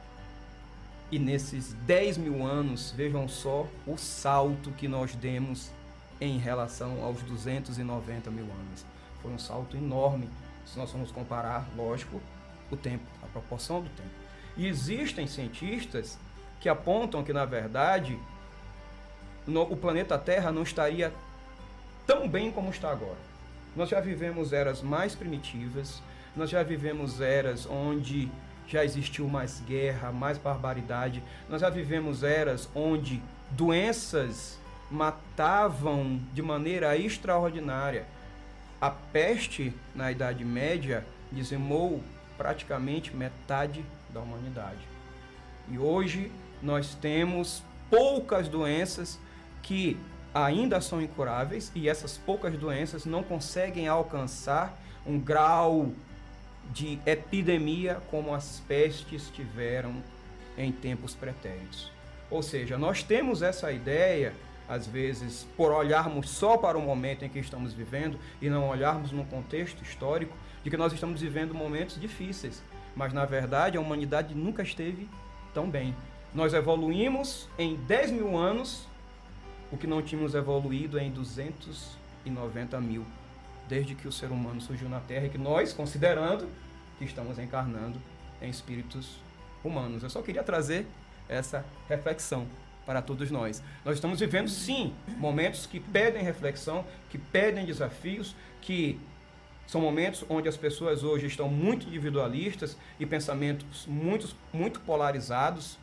E nesses 10 mil anos, vejam só o salto que nós demos em relação aos 290 mil anos. Foi um salto enorme, se nós formos comparar, lógico, o tempo, a proporção do tempo. E existem cientistas que apontam que, na verdade, o planeta Terra não estaria tão bem como está agora. Nós já vivemos eras mais primitivas, nós já vivemos eras onde já existiu mais guerra, mais barbaridade, nós já vivemos eras onde doenças matavam de maneira extraordinária. A peste, na Idade Média, dizimou praticamente metade da humanidade. E hoje nós temos poucas doenças que ainda são incuráveis, e essas poucas doenças não conseguem alcançar um grau de epidemia como as pestes tiveram em tempos pretéritos. Ou seja, nós temos essa ideia, às vezes, por olharmos só para o momento em que estamos vivendo e não olharmos no contexto histórico, de que nós estamos vivendo momentos difíceis. Mas, na verdade, a humanidade nunca esteve tão bem. Nós evoluímos em 10 mil anos o que não tínhamos evoluído em 290 mil, desde que o ser humano surgiu na Terra, e que nós, considerando que estamos encarnando em espíritos humanos. Eu só queria trazer essa reflexão para todos nós. Nós estamos vivendo, sim, momentos que pedem reflexão, que pedem desafios, que são momentos onde as pessoas hoje estão muito individualistas e pensamentos muito polarizados,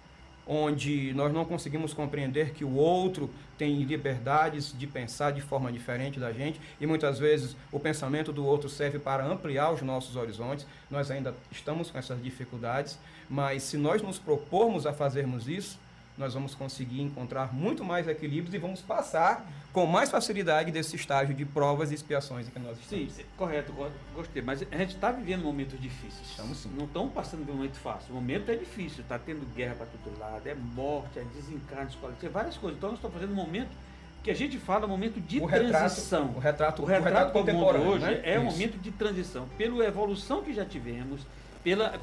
onde nós não conseguimos compreender que o outro tem liberdades de pensar de forma diferente da gente, e muitas vezes o pensamento do outro serve para ampliar os nossos horizontes. Nós ainda estamos com essas dificuldades, mas se nós nos propormos a fazermos isso, nós vamos conseguir encontrar muito mais equilíbrios e vamos passar com mais facilidade desse estágio de provas e expiações em que nós estamos. Sim, correto, gostei. Mas a gente está vivendo momentos difíceis. Estamos sim. Não estamos passando por um momento fácil. O momento é difícil, está tendo guerra para todo lado, é morte, é desencarne coletivos, várias coisas. Então nós estamos fazendo um momento que a gente fala momento de transição. O retrato contemporâneo hoje, né? é um momento de transição. Pela evolução que já tivemos,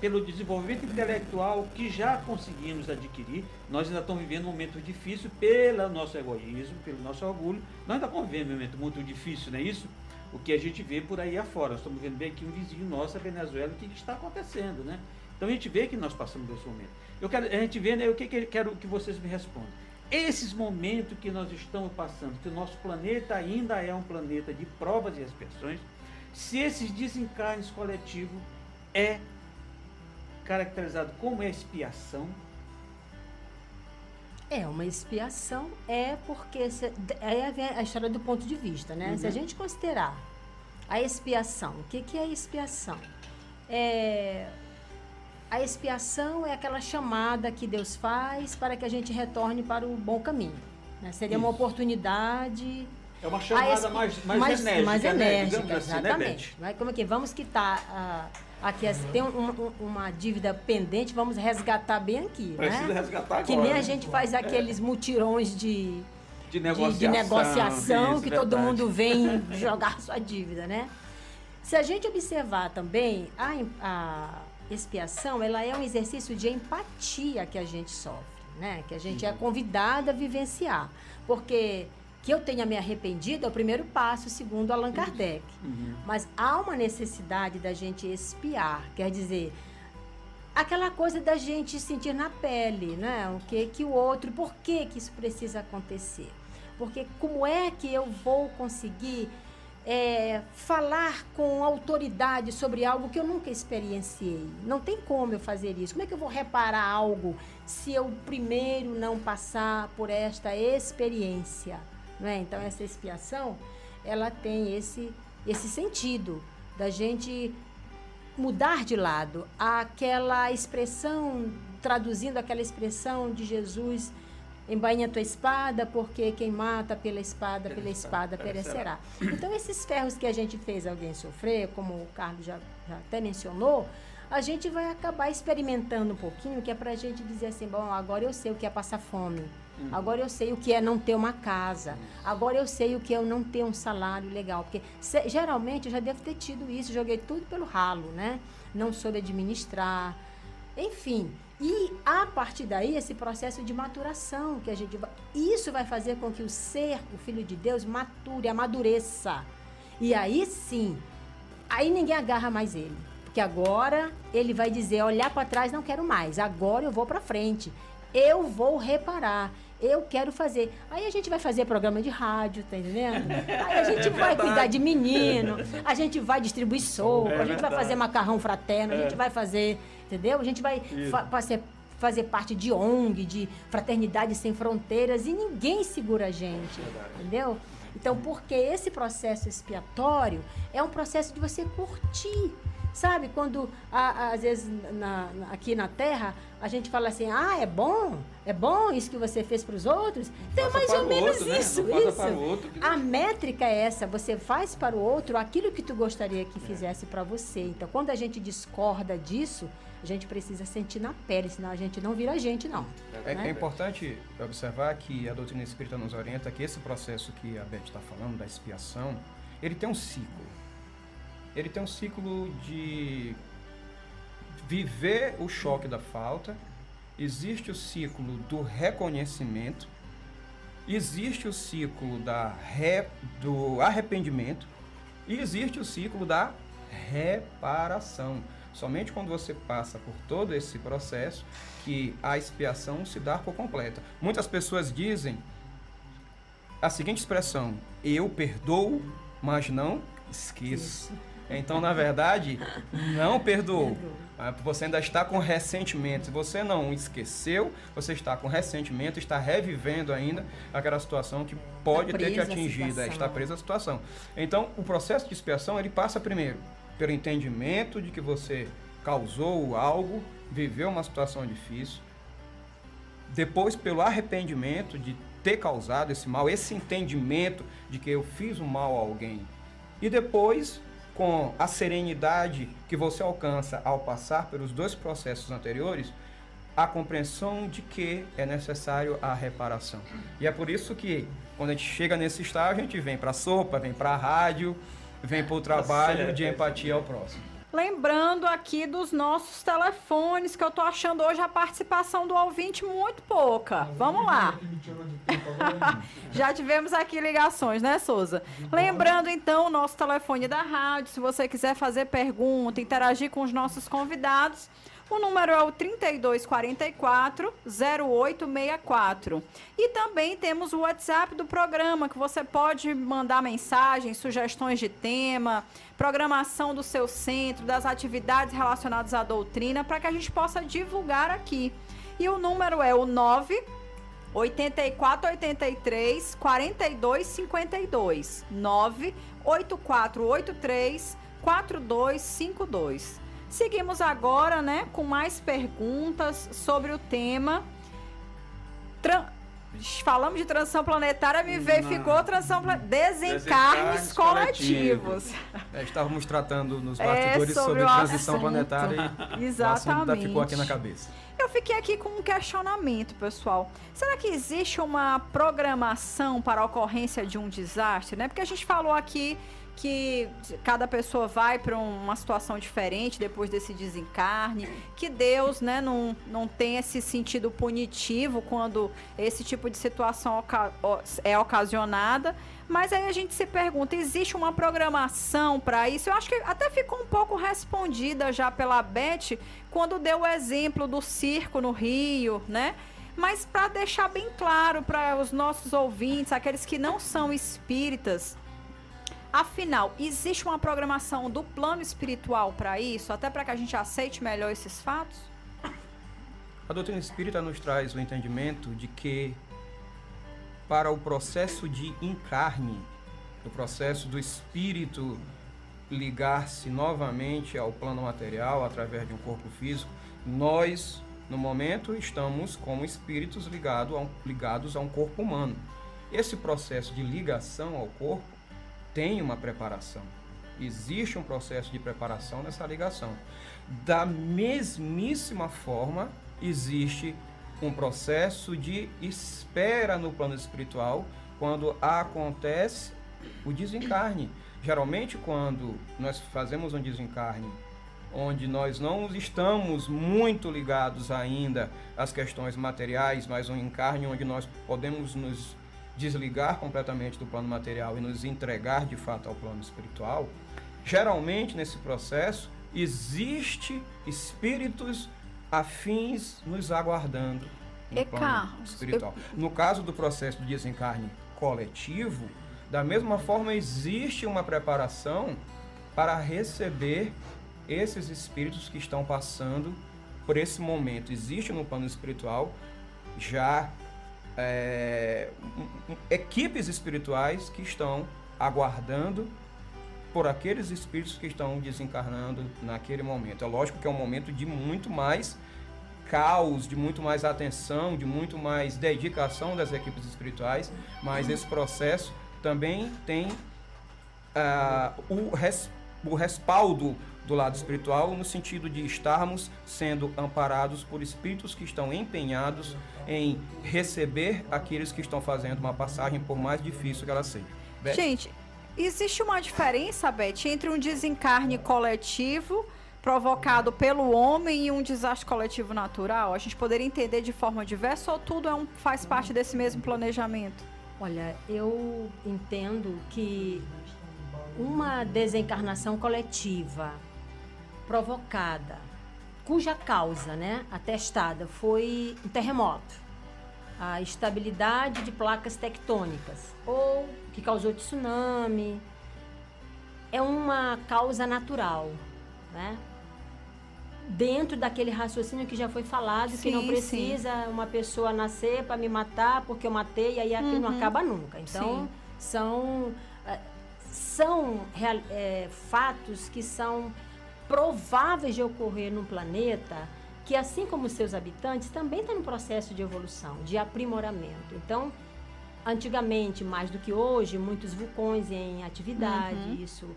pelo desenvolvimento intelectual que já conseguimos adquirir, nós ainda estamos vivendo um momento difícil pelo nosso egoísmo, pelo nosso orgulho. Nós ainda estamos vivendo um momento muito difícil, não é isso? O que a gente vê por aí afora. Nós estamos vendo bem aqui um vizinho nosso, a Venezuela, o que está acontecendo, né? Então a gente vê que nós passamos por esse momento. A gente vê, né, o que eu quero que vocês me respondam. Esses momentos que nós estamos passando, que o nosso planeta ainda é um planeta de provas e expiações, se esses desencarnes coletivos é caracterizado como expiação? É uma expiação, porque é a história do ponto de vista, né? Uhum. Se a gente considerar a expiação, o que é a expiação? A expiação é aquela chamada que Deus faz para que a gente retorne para o bom caminho, né? Seria uma oportunidade. É uma chamada mais enérgica, né? Digamos exatamente. Assim, né, como é que vamos quitar aqui, tem uma dívida pendente, vamos resgatar bem aqui, Precisa né? resgatar agora. Que nem a gente faz aqueles mutirões de isso, negociação que todo verdade. mundo vem jogar sua dívida, né? Se a gente observar também, a expiação, ela é um exercício de empatia que a gente sofre, né? Que a gente é convidado a vivenciar. Porque que eu tenha me arrependido é o primeiro passo, segundo Allan Kardec. Mas há uma necessidade da gente expiar, quer dizer, aquela coisa da gente sentir na pele, né? O que o outro, por que isso precisa acontecer? Porque como é que eu vou conseguir falar com autoridade sobre algo que eu nunca experienciei? Não tem como eu fazer isso. Como é que eu vou reparar algo se eu primeiro não passar por esta experiência? Não é? Então, essa expiação, ela tem esse sentido da gente mudar de lado. Aquela expressão, traduzindo aquela expressão de Jesus: embainha a tua espada, porque quem mata pela espada perecerá. Então, esses ferros que a gente fez alguém sofrer, como o Carlos já até mencionou, a gente vai acabar experimentando um pouquinho, que é pra gente dizer assim, bom, agora eu sei o que é passar fome, agora eu sei o que é não ter uma casa, agora eu sei o que é não ter um salário legal, porque geralmente eu já devo ter tido isso, joguei tudo pelo ralo, né? Não soube administrar, enfim. E a partir daí, esse processo de maturação que a gente vai... Isso vai fazer com que o Filho de Deus, mature, amadureça. E aí sim, aí ninguém agarra mais ele. Porque agora ele vai dizer, olhar para trás, não quero mais. Agora eu vou para frente. Eu vou reparar. Eu quero fazer. Aí a gente vai fazer programa de rádio, tá entendendo? Aí a gente vai cuidar de menino, a gente vai distribuir sopa, a gente vai fazer macarrão fraterno, a gente vai fazer, entendeu? A gente vai fazer parte de ONG, de Fraternidade Sem Fronteiras, e ninguém segura a gente, entendeu? Então, porque esse processo expiatório é um processo de você curtir. Sabe, quando às vezes aqui na Terra a gente fala assim, é bom isso que você fez para os outros. Então é mais ou menos isso. A métrica é essa, você faz para o outro aquilo que tu gostaria que fizesse para você. Então, quando a gente discorda disso, a gente precisa sentir na pele, senão a gente não vira gente, não. É importante observar que a doutrina espírita nos orienta que esse processo que a Beth está falando, da expiação, ele tem um ciclo. Ele tem um ciclo de viver o choque da falta, existe o ciclo do reconhecimento, existe o ciclo do arrependimento e existe o ciclo da reparação. Somente quando você passa por todo esse processo que a expiação se dá por completa. Muitas pessoas dizem a seguinte expressão: eu perdoo, mas não esqueço. Então, na verdade, não perdoou. Você ainda está com ressentimento. Se você não esqueceu, você está com ressentimento, está revivendo ainda aquela situação que pode ter te atingido, está presa à situação. Então, o processo de expiação, ele passa primeiro pelo entendimento de que você causou algo, viveu uma situação difícil, depois pelo arrependimento de ter causado esse mal, esse entendimento de que eu fiz um mal a alguém, e depois com a serenidade que você alcança ao passar pelos 2 processos anteriores, a compreensão de que é necessário a reparação. E é por isso que, quando a gente chega nesse estágio, a gente vem para a sopa, vem para a rádio, vem para o trabalho de empatia ao próximo. Lembrando aqui dos nossos telefones, que eu tô achando hoje a participação do ouvinte muito pouca. Vamos lá. Já tivemos aqui ligações, né, Souza? Lembrando, então, o nosso telefone da rádio, se você quiser fazer pergunta, interagir com os nossos convidados, o número é o 3244-0864. E também temos o WhatsApp do programa, que você pode mandar mensagens, sugestões de tema, programação do seu centro, das atividades relacionadas à doutrina, para que a gente possa divulgar aqui. E o número é o 98483-4252. 98483-4252. Seguimos agora, né, com mais perguntas sobre o tema. Falamos de transição planetária, ficou transição desencarnes coletivos. Estávamos tratando nos bastidores sobre transição planetária e exatamente. O assunto ficou aqui na cabeça. Eu fiquei aqui com um questionamento, pessoal. Será que existe uma programação para a ocorrência de um desastre, né? Porque a gente falou aqui que cada pessoa vai para uma situação diferente depois desse desencarne, que Deus, né, não tem esse sentido punitivo quando esse tipo de situação é ocasionada, mas aí a gente se pergunta, existe uma programação para isso? Eu acho que até ficou um pouco respondida já pela Beth, quando deu o exemplo do circo no Rio, né? Mas para deixar bem claro para os nossos ouvintes, aqueles que não são espíritas, afinal, existe uma programação do plano espiritual para isso, até para que a gente aceite melhor esses fatos? A doutrina espírita nos traz o entendimento de que, para o processo de encarne, o processo do espírito ligar-se novamente ao plano material através de um corpo físico, nós, no momento, estamos como espíritos ligados a um corpo humano. Esse processo de ligação ao corpo tem uma preparação. Existe um processo de preparação nessa ligação. Da mesmíssima forma, existe um processo de espera no plano espiritual quando acontece o desencarne. Geralmente, quando nós fazemos um desencarne onde nós não estamos muito ligados ainda às questões materiais, mas um encarne onde nós podemos nos desligar completamente do plano material e nos entregar de fato ao plano espiritual, geralmente nesse processo existe espíritos afins nos aguardando no plano espiritual. No caso do processo de desencarne coletivo, da mesma forma existe uma preparação para receber esses espíritos que estão passando por esse momento. Existe no plano espiritual já equipes espirituais que estão aguardando por aqueles espíritos que estão desencarnando naquele momento. É lógico que é um momento de muito mais caos, de muito mais atenção, de muito mais dedicação das equipes espirituais, mas esse processo também tem o respaldo do lado espiritual, no sentido de estarmos sendo amparados por espíritos que estão empenhados em receber aqueles que estão fazendo uma passagem, por mais difícil que ela seja. Beth? Gente, existe uma diferença, Beth, entre um desencarne coletivo provocado pelo homem e um desastre coletivo natural? A gente poderia entender de forma diversa ou tudo faz parte desse mesmo planejamento? Olha, eu entendo que uma desencarnação coletiva provocada, cuja causa, né, atestada, foi um terremoto, a estabilidade de placas tectônicas, ou que causou tsunami, é uma causa natural, né? Dentro daquele raciocínio que já foi falado, sim, que não precisa uma pessoa nascer para me matar porque eu matei, e aí aquilo não acaba nunca. Então, são fatos que são prováveis de ocorrer no planeta que assim como os seus habitantes, também está no processo de evolução, de aprimoramento. Então, antigamente, mais do que hoje, muitos vulcões em atividade, isso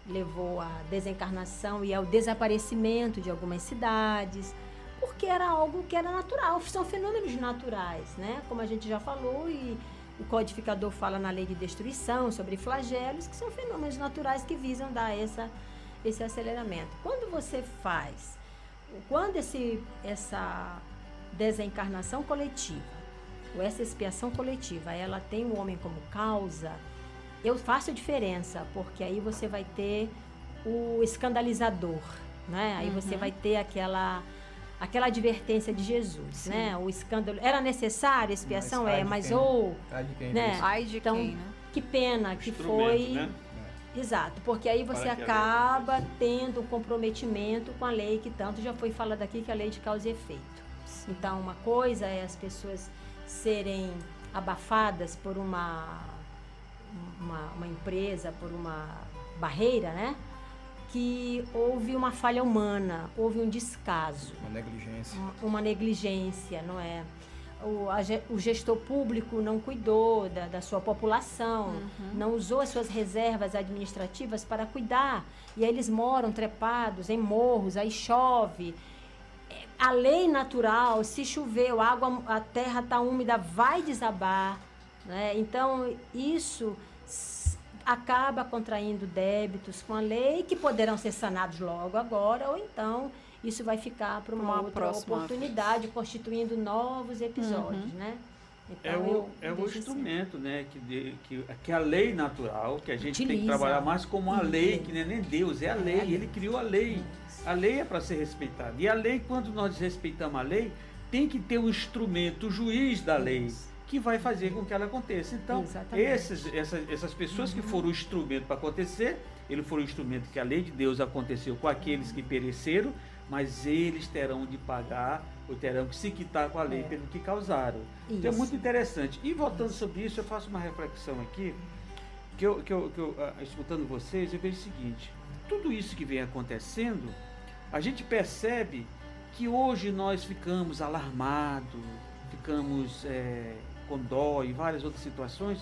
levou à desencarnação e ao desaparecimento de algumas cidades, porque era algo que era natural, são fenômenos naturais, né? Como a gente já falou, e o codificador fala na lei de destruição sobre flagelos, que são fenômenos naturais que visam dar esse aceleramento. Quando essa desencarnação coletiva, ou essa expiação coletiva, ela tem o homem como causa, eu faço a diferença, porque aí você vai ter o escandalizador, né? Aí você vai ter aquela advertência de Jesus, né? O escândalo, era necessária a expiação? Mas Ai de quem né? vê. Ai de Então, quem, né? que pena que Instrumento, foi... né? Exato, porque aí você Para que a lei acaba tendo um comprometimento com a lei que tanto já foi falado aqui, que é a lei de causa e efeito. Então, uma coisa é as pessoas serem abafadas por uma empresa, por uma barreira, né? Que houve uma falha humana, houve um descaso. Uma negligência. Uma negligência, não é? O gestor público não cuidou da sua população, não usou as suas reservas administrativas para cuidar. E aí eles moram trepados em morros, aí chove. A lei natural, se choveu, a terra está úmida, vai desabar, né? Então, isso acaba contraindo débitos com a lei, que poderão ser sanados logo agora, ou então isso vai ficar para uma outra próxima oportunidade, constituindo novos episódios, né? Então, É o instrumento, né, que a lei natural, que a gente tem que trabalhar mais como a lei, que não é nem Deus, é a lei, ele criou a lei. A lei é para ser respeitada. E a lei, quando nós desrespeitamos a lei, tem que ter um instrumento, o juiz da lei, que vai fazer com que ela aconteça. Então, essas pessoas que foram o instrumento para acontecer, ele foi o instrumento que a lei de Deus aconteceu com aqueles que pereceram, mas eles terão de pagar, ou terão que se quitar com a lei pelo que causaram. Então é muito interessante. E voltando sobre isso, eu faço uma reflexão aqui, escutando vocês, eu vejo o seguinte: tudo isso que vem acontecendo, a gente percebe que hoje nós ficamos alarmados, ficamos com dó e várias outras situações,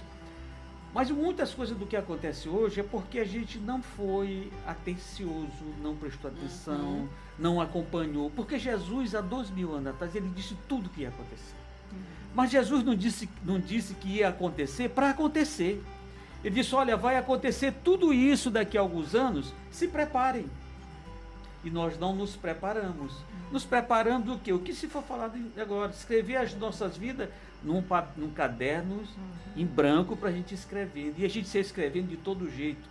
mas muitas coisas do que acontece hoje é porque a gente não foi atencioso, não prestou atenção, não acompanhou. Porque Jesus, há 2000 anos atrás, ele disse tudo que ia acontecer. Mas Jesus não disse que ia acontecer para acontecer. Ele disse, olha, vai acontecer tudo isso daqui a alguns anos, se preparem. E nós não nos preparamos. Nos preparamos do quê? O que se for falado agora? Escrever as nossas vidas num caderno em branco para a gente escrevendo. E a gente se escrevendo de todo jeito.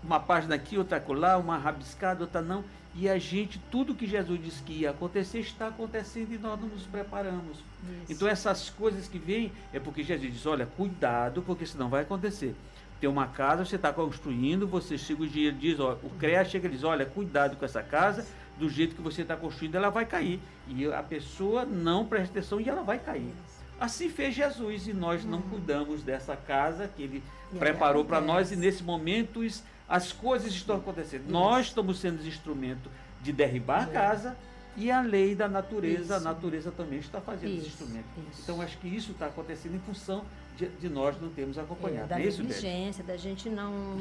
Uma página aqui, outra acolá, uma rabiscada, outra não. E a gente, tudo que Jesus disse que ia acontecer, está acontecendo e nós não nos preparamos. Isso. Então essas coisas que vêm, é porque Jesus diz, olha, cuidado, porque senão vai acontecer. Tem uma casa, você está construindo, você chega o dia e diz, ó, o CREA chega e diz, olha, cuidado com essa casa, do jeito que você está construindo, ela vai cair. E a pessoa não presta atenção e ela vai cair. Assim fez Jesus e nós não cuidamos dessa casa que ele preparou para nós e nesse momento as coisas estão acontecendo. Nós estamos sendo instrumento de derribar a casa e a lei da natureza, a natureza também está fazendo esse instrumento. Então acho que isso está acontecendo em função de nós não termos acompanhado. Da negligência, da gente não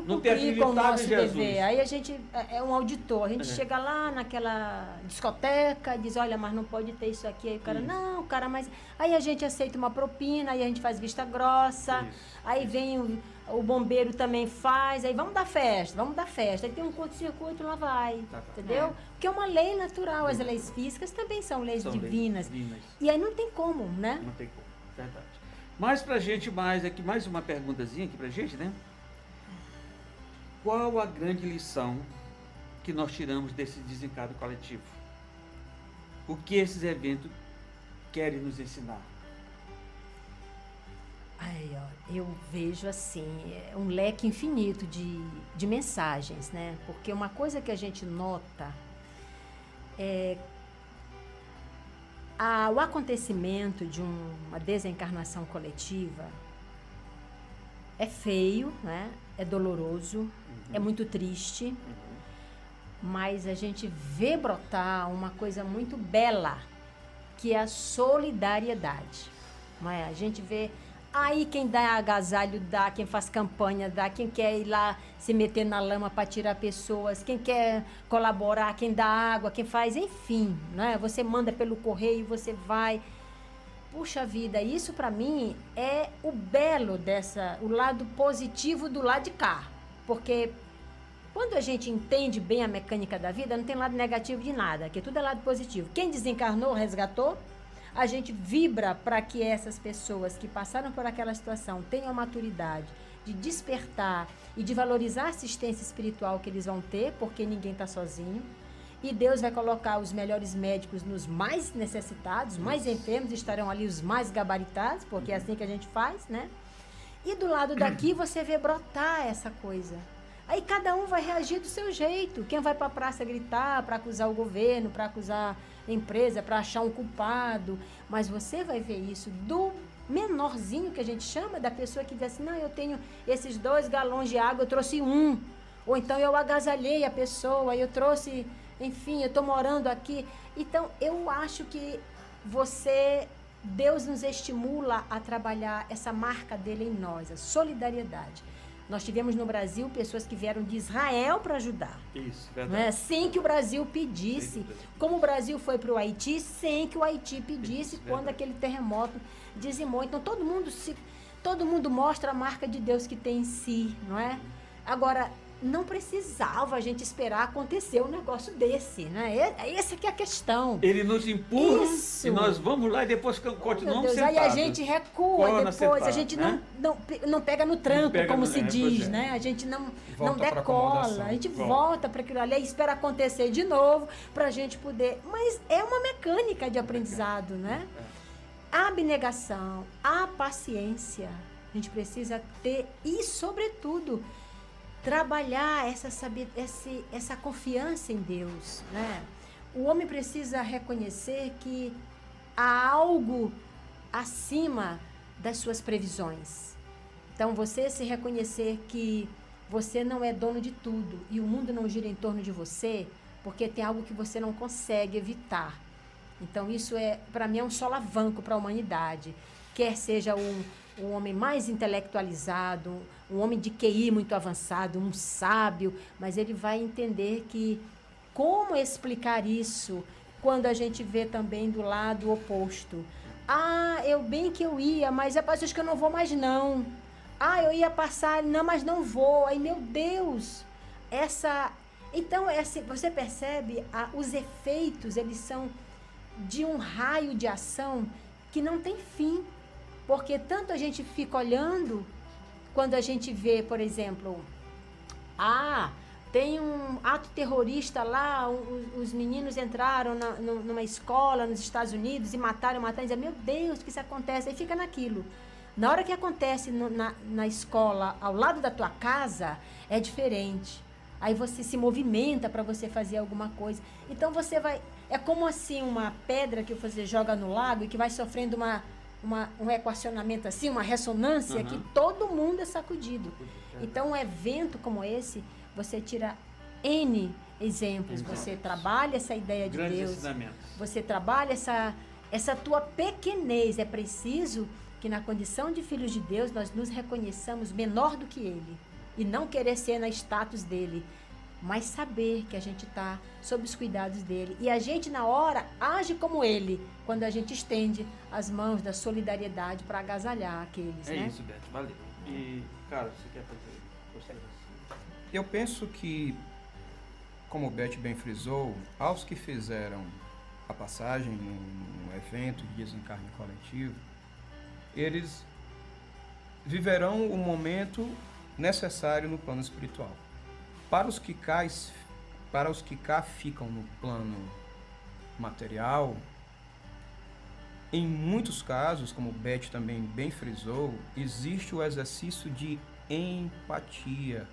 cumprir com o nosso dever. Aí a gente é um auditor, a gente chega lá naquela discoteca, diz, olha, mas não pode ter isso aqui. Aí o cara, não, cara, mas... Aí a gente aceita uma propina, aí a gente faz vista grossa, aí vem o bombeiro também faz, aí vamos dar festa. Aí tem um curto-circuito, lá vai, entendeu? Porque é uma lei natural, as leis físicas também são leis divinas. E aí não tem como, né? Não tem como, verdade. Mas pra gente mais uma perguntazinha aqui pra gente, né? Qual a grande lição que nós tiramos desse desencargo coletivo? O que esses eventos querem nos ensinar? Eu vejo assim, um leque infinito de mensagens, né? Porque uma coisa que a gente nota é o acontecimento de uma desencarnação coletiva é feio, né? É doloroso, é muito triste, mas a gente vê brotar uma coisa muito bela, que é a solidariedade. Não é? A gente vê aí quem dá agasalho dá, quem faz campanha dá, quem quer ir lá se meter na lama para tirar pessoas, quem quer colaborar, quem dá água, quem faz, enfim, né? Você manda pelo correio, você vai. Puxa vida, isso para mim é o belo o lado positivo do lado de cá, porque quando a gente entende bem a mecânica da vida, não tem lado negativo de nada, que tudo é lado positivo. Quem desencarnou, resgatou, a gente vibra para que essas pessoas que passaram por aquela situação tenham a maturidade de despertar e de valorizar a assistência espiritual que eles vão ter, porque ninguém está sozinho. E Deus vai colocar os melhores médicos nos mais necessitados, mais enfermos, estarão ali os mais gabaritados, porque é assim que a gente faz, né? E do lado daqui você vê brotar essa coisa. Aí cada um vai reagir do seu jeito. Quem vai para a praça gritar, para acusar o governo, para acusar a empresa, para achar um culpado. Mas você vai ver isso do menorzinho que a gente chama, da pessoa que diz assim, não, eu tenho esses 2 galões de água, eu trouxe 1. Ou então eu agasalhei a pessoa, eu trouxe, enfim, eu estou morando aqui. Então eu acho que Deus nos estimula a trabalhar essa marca dele em nós, a solidariedade. Nós tivemos no Brasil pessoas que vieram de Israel para ajudar. Isso, verdade. Né? Sem que o Brasil pedisse. Como o Brasil foi para o Haiti, sem que o Haiti pedisse, quando aquele terremoto dizimou. Então todo mundo mostra a marca de Deus que tem em si, não é? Agora, não precisava a gente esperar acontecer um negócio desse, né? Essa que é a questão. Ele nos empurra Isso. e nós vamos lá e depois continuamos sentados. Aí a gente recua depois, sentado, a gente né? não pega no tranco, como se diz, é. né? A gente não Volta pra decola, acomodação. a gente volta para aquilo ali e espera acontecer de novo para a gente poder... Mas é uma mecânica de aprendizado, né? A abnegação, a paciência, a gente precisa ter e, sobretudo, trabalhar essa confiança em Deus, né? O homem precisa reconhecer que há algo acima das suas previsões. Então, você se reconhecer que você não é dono de tudo e o mundo não gira em torno de você, porque tem algo que você não consegue evitar. Então, isso para mim, é um solavanco para a humanidade. Quer seja um homem mais intelectualizado, um homem de QI muito avançado, um sábio, mas ele vai entender que como explicar isso quando a gente vê também do lado oposto. Ah, bem que eu ia, mas acho que eu não vou mais não. Ah, eu ia passar, não, mas não vou. Aí, meu Deus, Então, você percebe, os efeitos, eles são de um raio de ação que não tem fim. Porque tanto a gente fica olhando, quando a gente vê, por exemplo, tem um ato terrorista lá, os meninos entraram numa escola nos Estados Unidos e mataram, e dizem, meu Deus, que isso acontece? Aí fica naquilo. Na hora que acontece na escola, ao lado da tua casa, é diferente. Aí você se movimenta para você fazer alguma coisa. Então você vai... É como assim uma pedra que você joga no lago e que vai sofrendo um equacionamento assim, uma ressonância, que todo mundo é sacudido. Então, um evento como esse, você tira N exemplos. Você trabalha essa ideia de Grandes Deus. ensinamentos. Você trabalha essa tua pequenez. É preciso que na condição de filhos de Deus, nós nos reconheçamos menor do que Ele. E não querer ser na status dele, mas saber que a gente está sob os cuidados dele. E a gente, na hora, age como ele, quando a gente estende as mãos da solidariedade para agasalhar aqueles, né? É isso, Beto, valeu. E, cara, você quer fazer consideração? Eu penso que, como o Beth bem frisou, aos que fizeram a passagem num evento de desencarne coletivo, eles viverão o momento necessário no plano espiritual. Para os que cá ficam no plano material, em muitos casos, como o Beth também bem frisou, existe o exercício de empatia,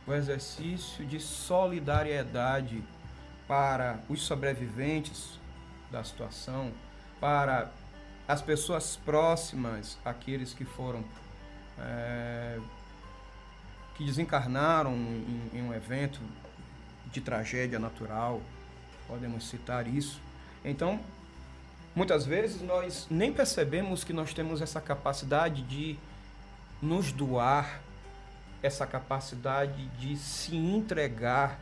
o exercício de solidariedade para os sobreviventes da situação, para as pessoas próximas, aqueles que foram que desencarnaram em um evento de tragédia natural, podemos citar isso. Então, muitas vezes nós nem percebemos que nós temos essa capacidade de nos doar, essa capacidade de se entregar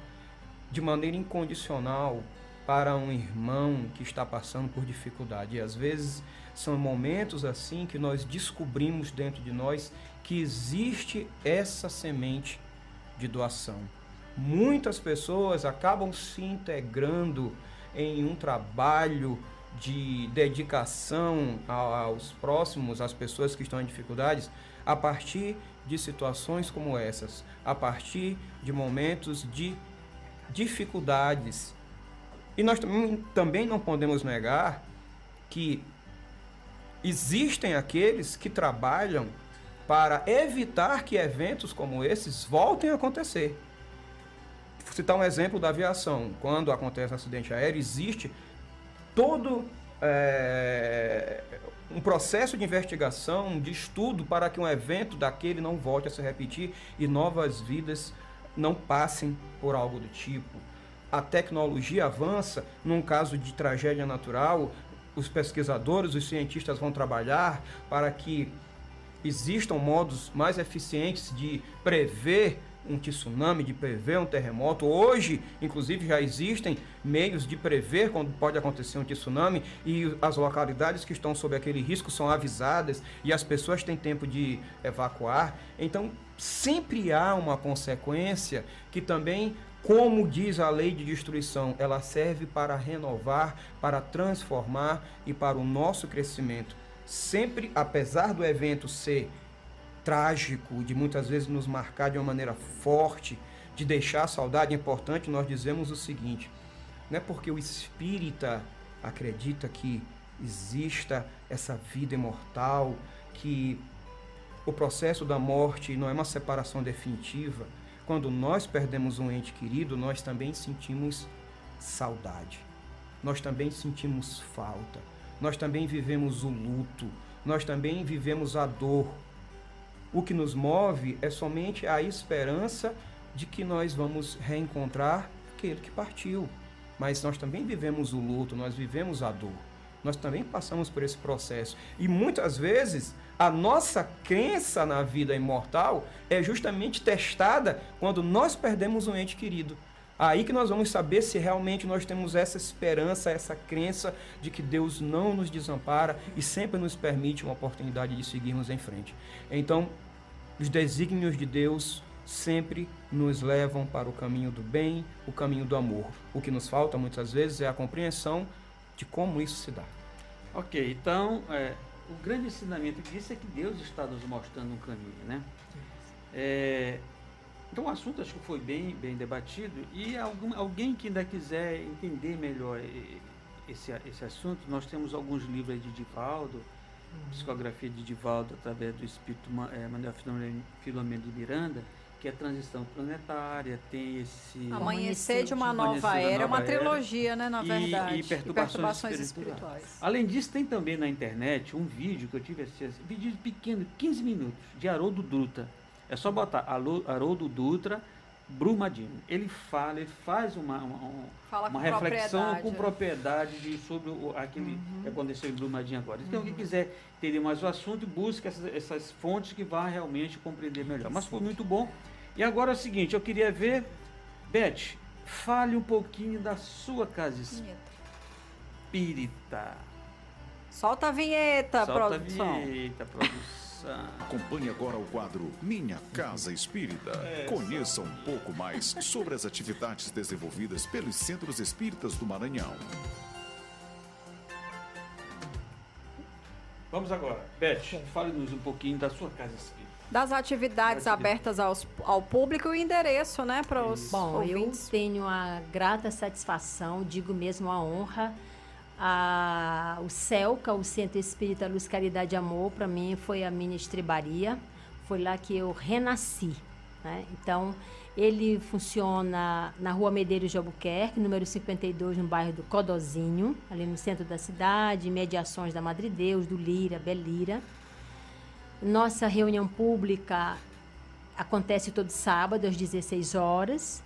de maneira incondicional para um irmão que está passando por dificuldade. E às vezes são momentos assim que nós descobrimos dentro de nós que existe essa semente de doação. Muitas pessoas acabam se integrando em um trabalho de dedicação aos próximos, às pessoas que estão em dificuldades, a partir de situações como essas, a partir de momentos de dificuldades. E nós também não podemos negar que existem aqueles que trabalham para evitar que eventos como esses voltem a acontecer. Vou citar um exemplo da aviação. Quando acontece um acidente aéreo, existe todo um processo de investigação, de estudo para que um evento daquele não volte a se repetir e novas vidas não passem por algo do tipo. A tecnologia avança, num caso de tragédia natural, os pesquisadores, os cientistas vão trabalhar para que existam modos mais eficientes de prever um tsunami, de prever um terremoto. Hoje, inclusive, já existem meios de prever quando pode acontecer um tsunami e as localidades que estão sob aquele risco são avisadas e as pessoas têm tempo de evacuar. Então, sempre há uma consequência que também, como diz a lei de destruição, ela serve para renovar, para transformar e para o nosso crescimento. Sempre, apesar do evento ser trágico, de muitas vezes nos marcar de uma maneira forte, de deixar saudade, é importante nós dizemos o seguinte: não é porque o espírita acredita que exista essa vida imortal, que o processo da morte não é uma separação definitiva. Quando nós perdemos um ente querido, nós também sentimos saudade, nós também sentimos falta, nós também vivemos o luto, nós também vivemos a dor. O que nos move é somente a esperança de que nós vamos reencontrar aquele que partiu. Mas nós também vivemos o luto, nós vivemos a dor. Nós também passamos por esse processo. E muitas vezes a nossa crença na vida imortal é justamente testada quando nós perdemos um ente querido. Aí que nós vamos saber se realmente nós temos essa esperança, essa crença de que Deus não nos desampara e sempre nos permite uma oportunidade de seguirmos em frente. Então, os desígnios de Deus sempre nos levam para o caminho do bem, o caminho do amor. O que nos falta muitas vezes é a compreensão de como isso se dá. Ok, então, o grande ensinamento disso é que Deus está nos mostrando um caminho, né? Então o assunto acho que foi bem debatido e alguém que ainda quiser entender melhor esse assunto, nós temos alguns livros de Divaldo, psicografia de Divaldo através do Espírito Manuel Filomeno de Miranda, que é Transição Planetária, tem esse... Amanhecer de uma Nova Era, é uma trilogia, né, na verdade. E Perturbações Espirituais. Além disso, tem também na internet um vídeo que eu tive acesso, um vídeo pequeno, 15 minutos, de Haroldo Dutra. É só botar Haroldo Dutra, Brumadinho. Ele faz uma reflexão com propriedade sobre aquele que aconteceu em Brumadinho agora. Então, quem quiser entender mais o assunto, busque essas fontes que vão realmente compreender melhor. Mas foi muito bom. E agora é o seguinte, eu queria ver, Beth, fale um pouquinho da sua casa espírita. Solta a vinheta, produção. Solta a vinheta, produção. Acompanhe agora o quadro Minha Casa Espírita. Conheça um pouco mais sobre as atividades desenvolvidas pelos Centros Espíritas do Maranhão. Vamos agora. Beth, fale-nos um pouquinho da sua casa espírita. Das atividades abertas ao público e o endereço, né, para os ouvintes. Eu tenho a grata satisfação, digo mesmo a honra, o CELCA, o Centro Espírita Luz, Caridade e Amor, para mim foi a minha estribaria, foi lá que eu renasci, né? Então, ele funciona na Rua Medeiros de Albuquerque, número 52, no bairro do Codozinho, ali no centro da cidade, mediações da Madre Deus, do Lira, Belira. Nossa reunião pública acontece todo sábado, às 16 horas.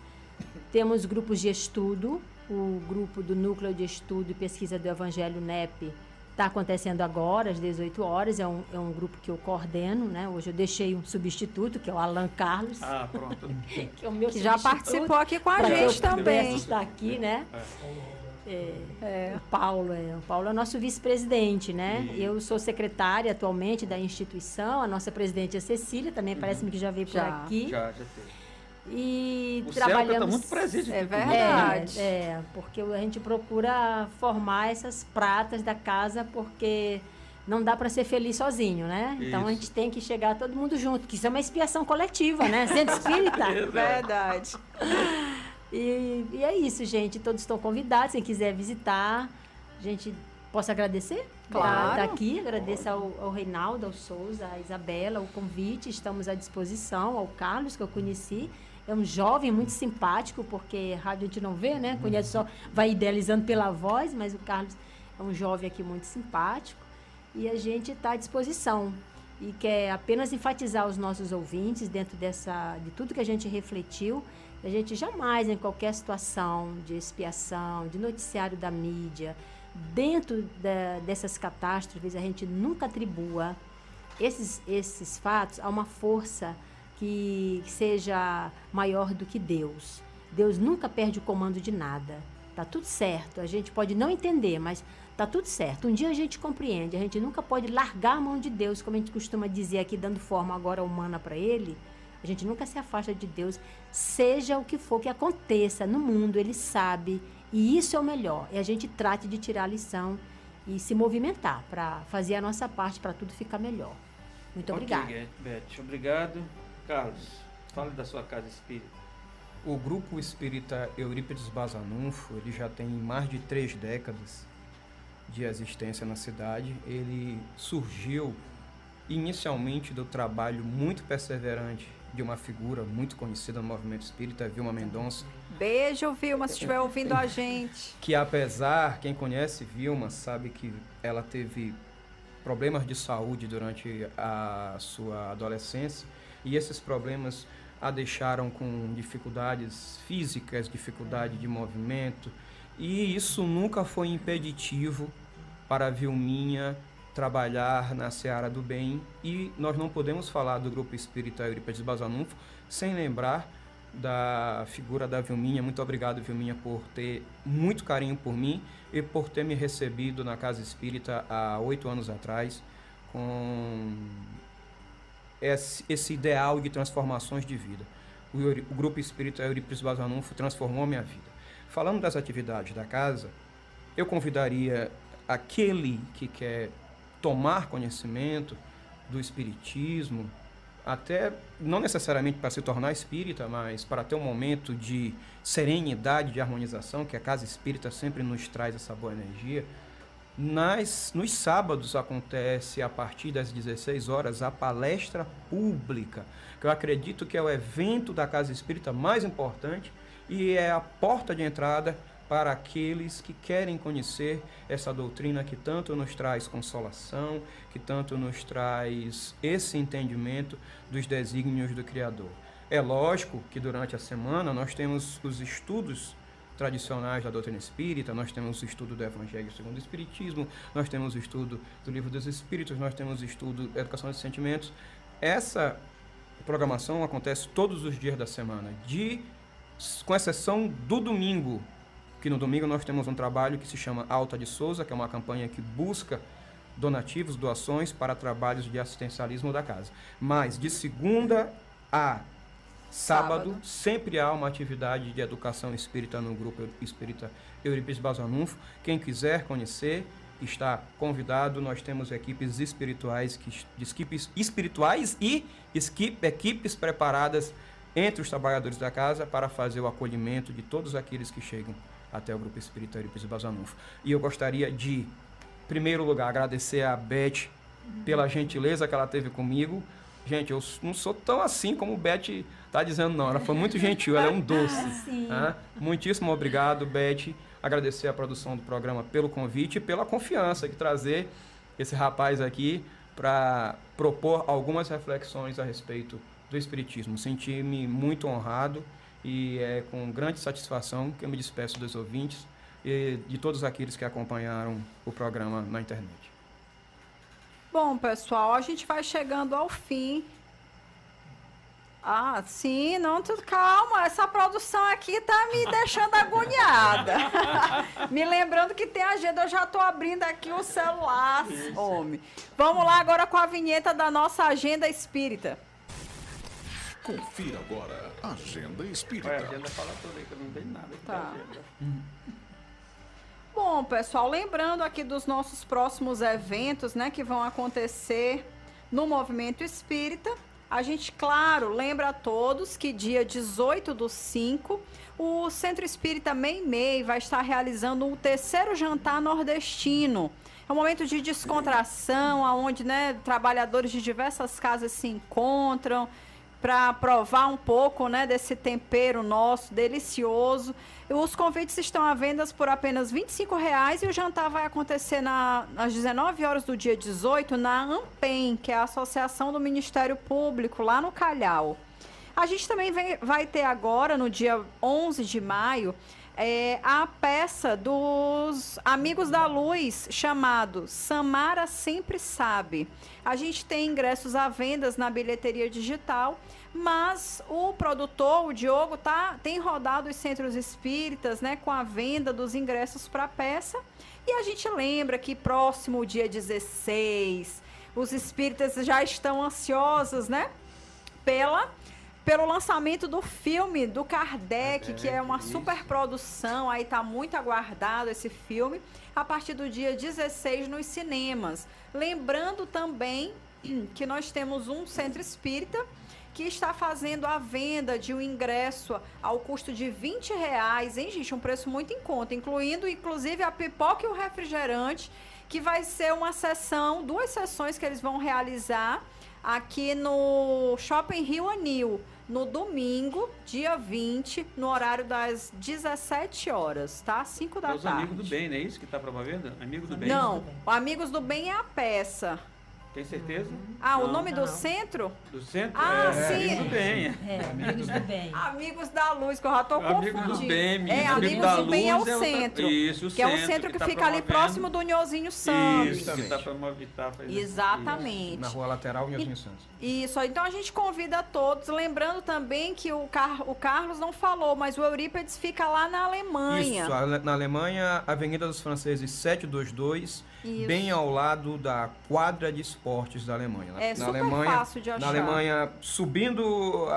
Temos grupos de estudo, o grupo do Núcleo de Estudo e Pesquisa do Evangelho NEP está acontecendo agora, às 18 horas, é um grupo que eu coordeno, né? Hoje eu deixei um substituto, que é o Alan Carlos. Ah, pronto. Que é o meu Que já participou aqui com a pra gente eu também. estar aqui, né? O Paulo é o nosso vice-presidente, né? Eu sou secretária atualmente da instituição, a nossa presidente é a Cecília, também parece-me que já veio por aqui. Já teve. E O trabalhamos... Celta está muito presente aqui. Verdade. Porque a gente procura formar essas pratas da casa, porque não dá para ser feliz sozinho, né? Então a gente tem que chegar todo mundo junto, que isso é uma expiação coletiva, né? Centro Espírita. Verdade. E é isso, gente. Todos estão convidados. Quem quiser visitar, a gente posso agradecer? Claro. Tá aqui, agradeço ao Reinaldo, ao Souza, à Isabela, o convite. Estamos à disposição, ao Carlos, que eu conheci. É um jovem muito simpático, porque rádio a gente não vê, né? Conhece só, vai idealizando pela voz, mas o Carlos é um jovem aqui muito simpático. E a gente está à disposição. E quer apenas enfatizar os nossos ouvintes, dentro de tudo que a gente refletiu, a gente jamais, em qualquer situação de expiação, de noticiário da mídia, dentro dessas catástrofes, a gente nunca atribua esses fatos a uma força que seja maior do que Deus. Deus nunca perde o comando de nada. Tá tudo certo. A gente pode não entender, mas tá tudo certo. Um dia a gente compreende. A gente nunca pode largar a mão de Deus, como a gente costuma dizer aqui, dando forma agora humana para Ele. A gente nunca se afasta de Deus, seja o que for que aconteça no mundo, Ele sabe. E isso é o melhor. E a gente trate de tirar a lição e se movimentar para fazer a nossa parte para tudo ficar melhor. Muito obrigada. Ok, Beth. Obrigado. Carlos, fale da sua casa espírita. O grupo espírita Eurípides Bazanunfo, ele já tem mais de 3 décadas de existência na cidade. Ele surgiu inicialmente do trabalho muito perseverante de uma figura muito conhecida no movimento espírita, Vilma Mendonça. Beijo, Vilma, se estiver ouvindo a gente. Que apesar, quem conhece Vilma sabe que ela teve problemas de saúde durante a sua adolescência, e esses problemas a deixaram com dificuldades físicas, dificuldade de movimento, e isso nunca foi impeditivo para a Vilminha trabalhar na seara do bem. E nós não podemos falar do grupo espírita Eurípides Bazanunfo sem lembrar da figura da Vilminha. Muito obrigado, Vilminha, por ter muito carinho por mim e por ter me recebido na casa espírita há 8 anos atrás com esse ideal de transformações de vida. O grupo espírita Eurípides Bazanunfo transformou a minha vida. Falando das atividades da casa, eu convidaria aquele que quer tomar conhecimento do espiritismo, até não necessariamente para se tornar espírita, mas para ter um momento de serenidade, de harmonização, que a casa espírita sempre nos traz essa boa energia. Nos sábados acontece, a partir das 16 horas, a palestra pública, que eu acredito que é o evento da casa espírita mais importante e é a porta de entrada para aqueles que querem conhecer essa doutrina que tanto nos traz consolação, que tanto nos traz esse entendimento dos desígnios do Criador. É lógico que durante a semana nós temos os estudos tradicionais da doutrina espírita, nós temos o estudo do Evangelho segundo o Espiritismo, nós temos o estudo do Livro dos Espíritos, nós temos o estudo da Educação dos Sentimentos. Essa programação acontece todos os dias da semana, com exceção do domingo, que no domingo nós temos um trabalho que se chama Alta de Souza, que é uma campanha que busca donativos, doações para trabalhos de assistencialismo da casa. Mas de segunda a sábado, sempre há uma atividade de educação espírita no grupo espírita Eurípides Bazanunfo. Quem quiser conhecer está convidado. Nós temos equipes espirituais e equipes preparadas entre os trabalhadores da casa para fazer o acolhimento de todos aqueles que chegam até o grupo espírita Eurípides Bazanunfo. E eu gostaria de, em primeiro lugar, agradecer a Beth pela gentileza que ela teve comigo. Gente, eu não sou tão assim como o Beth está dizendo, não. Ela foi muito gentil, ela é um doce. Muitíssimo obrigado, Beth. Agradecer a produção do programa pelo convite e pela confiança de trazer esse rapaz aqui para propor algumas reflexões a respeito do Espiritismo. Senti-me muito honrado E é com grande satisfação que eu me despeço dos ouvintes e de todos aqueles que acompanharam o programa na internet. Bom, pessoal, a gente vai chegando ao fim. Ah, sim, não, tudo calma. Essa produção aqui tá me deixando agoniada. Me lembrando que tem agenda, eu já tô abrindo aqui o celular, homem. Vamos lá agora com a vinheta da nossa agenda espírita. Confira agora a Agenda Espírita. Olha, a agenda fala toda aí, que eu não tenho nada aqui Tá. da agenda. Bom, pessoal, lembrando aqui dos nossos próximos eventos, né, que vão acontecer no Movimento Espírita. A gente, claro, lembra a todos que dia 18/5, o Centro Espírita Meimei vai estar realizando o 3º jantar nordestino. É um momento de descontração, onde, né, trabalhadores de diversas casas se encontram para provar um pouco, né, desse tempero nosso, delicioso. Os convites estão à venda por apenas R$ 25,00 e o jantar vai acontecer às 19 horas do dia 18 na AMPEM, que é a Associação do Ministério Público, lá no Calhau. A gente também vai ter agora, no dia 11 de maio, a peça dos Amigos da Luz, chamado Samara Sempre Sabe. A gente tem ingressos à venda na bilheteria digital, mas o produtor, o Diogo, tem rodado os centros espíritas, né, com a venda dos ingressos para a peça. E a gente lembra que próximo dia 16, os espíritas já estão ansiosos, né, pelo lançamento do filme do Kardec, que é uma superprodução, aí está muito aguardado esse filme, a partir do dia 16 nos cinemas. Lembrando também que nós temos um centro espírita que está fazendo a venda de um ingresso ao custo de R$ 20,00, hein, gente? Um preço muito em conta, inclusive a pipoca e o refrigerante, que vai ser uma sessão, 2 sessões que eles vão realizar aqui no Shopping Rio Anil, no domingo, dia 20, no horário das 17 horas, tá? 5 da tarde. Os Amigos do Bem, não é isso que está promovendo? Amigo do Bem? Não, o Amigos do Bem é a peça. Tem certeza? Ah, o Não. nome do centro? Do centro? Ah, sim. Amigos do Bem. Amigos do bem. Amigos da Luz, que eu já tô Amigos confundindo. do Bem, menina. Amigos da do Bem é o Luz centro. Isso, o que é um centro que tá fica ali promovendo. próximo do Nhozinho Santos. Isso, que está promovendo. Exatamente. Na rua lateral, Nhozinho Santos. Isso, então a gente convida a todos, lembrando também que o Carlos não falou, mas o Eurípides fica lá na Alemanha. Isso, na Alemanha, Avenida dos Franceses 722, Isso. bem ao lado da quadra de esportes da Alemanha. É super fácil de achar. Na Alemanha, subindo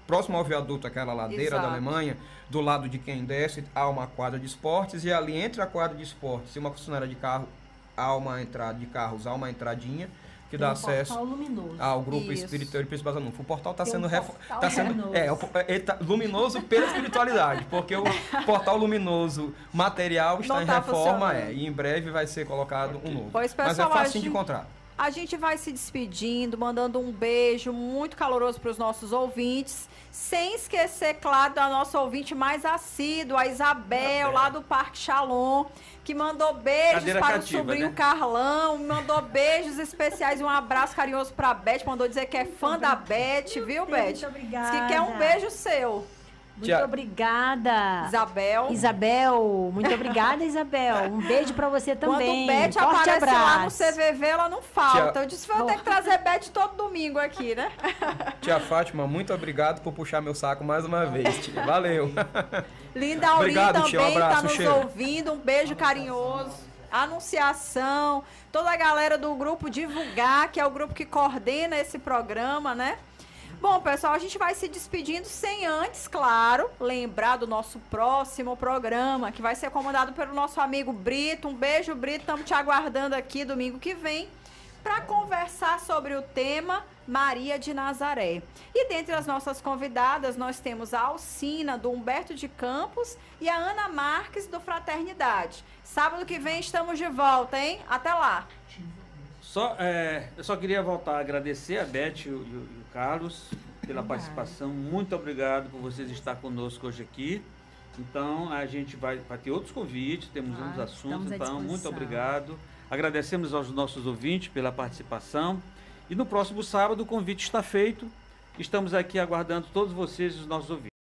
próximo ao viaduto, aquela ladeira Exato. da Alemanha, do lado de quem desce, há uma quadra de esportes, e ali entre a quadra de esportes e uma concessionária de carro, há uma entrada de carros, há uma entradinha que dá acesso ao grupo Isso. Espírita Eurípides Bazanufo. O portal está Tem sendo portal luminoso pela espiritualidade, porque o portal luminoso material está Não em tá reforma, funcionando. e em breve vai ser colocado um novo. Pois, Mas é pessoal, fácil de encontrar. A gente vai se despedindo, mandando um beijo muito caloroso para os nossos ouvintes, sem esquecer, claro, da nossa ouvinte mais assídua, a Isabel, lá do Parque Shalom, que mandou beijos Cadeira para cativa, o sobrinho né? Carlão, mandou beijos especiais e um abraço carinhoso para a Beth, mandou dizer que é fã da Beth, viu, Beth? Muito obrigada. Diz que quer um beijo seu. Muito Tia- obrigada. Isabel. Isabel, muito obrigada, Isabel. Um beijo pra você também. Quando Beth Forte aparece lá no abraço. CVV, ela não falta. Tia- Eu disse, vou ter que trazer Beth todo domingo aqui, né? Tia Fátima, muito obrigado por puxar meu saco mais uma vez, tia. Valeu. Linda Aurim Obrigado, também tia, um abraço, está nos cheiro. ouvindo. Um beijo carinhoso. Anunciação. Toda a galera do grupo Divulgar, que é o grupo que coordena esse programa, né? Bom, pessoal, a gente vai se despedindo sem antes, claro, lembrar do nosso próximo programa, que vai ser comandado pelo nosso amigo Brito. Um beijo, Brito. Estamos te aguardando aqui domingo que vem para conversar sobre o tema Maria de Nazaré. E dentre as nossas convidadas, nós temos a Alcina, do Humberto de Campos, e a Ana Marques, do Fraternidade. Sábado que vem estamos de volta, hein? Até lá! Eu só queria voltar a agradecer a Beth e o Carlos pela participação. Muito obrigado por vocês estar conosco hoje aqui. Então, a gente vai ter outros convites, temos uns assuntos, estamos à então, muito disposição. obrigado. Agradecemos aos nossos ouvintes pela participação. E no próximo sábado o convite está feito Estamos aqui aguardando todos vocês, os nossos ouvintes.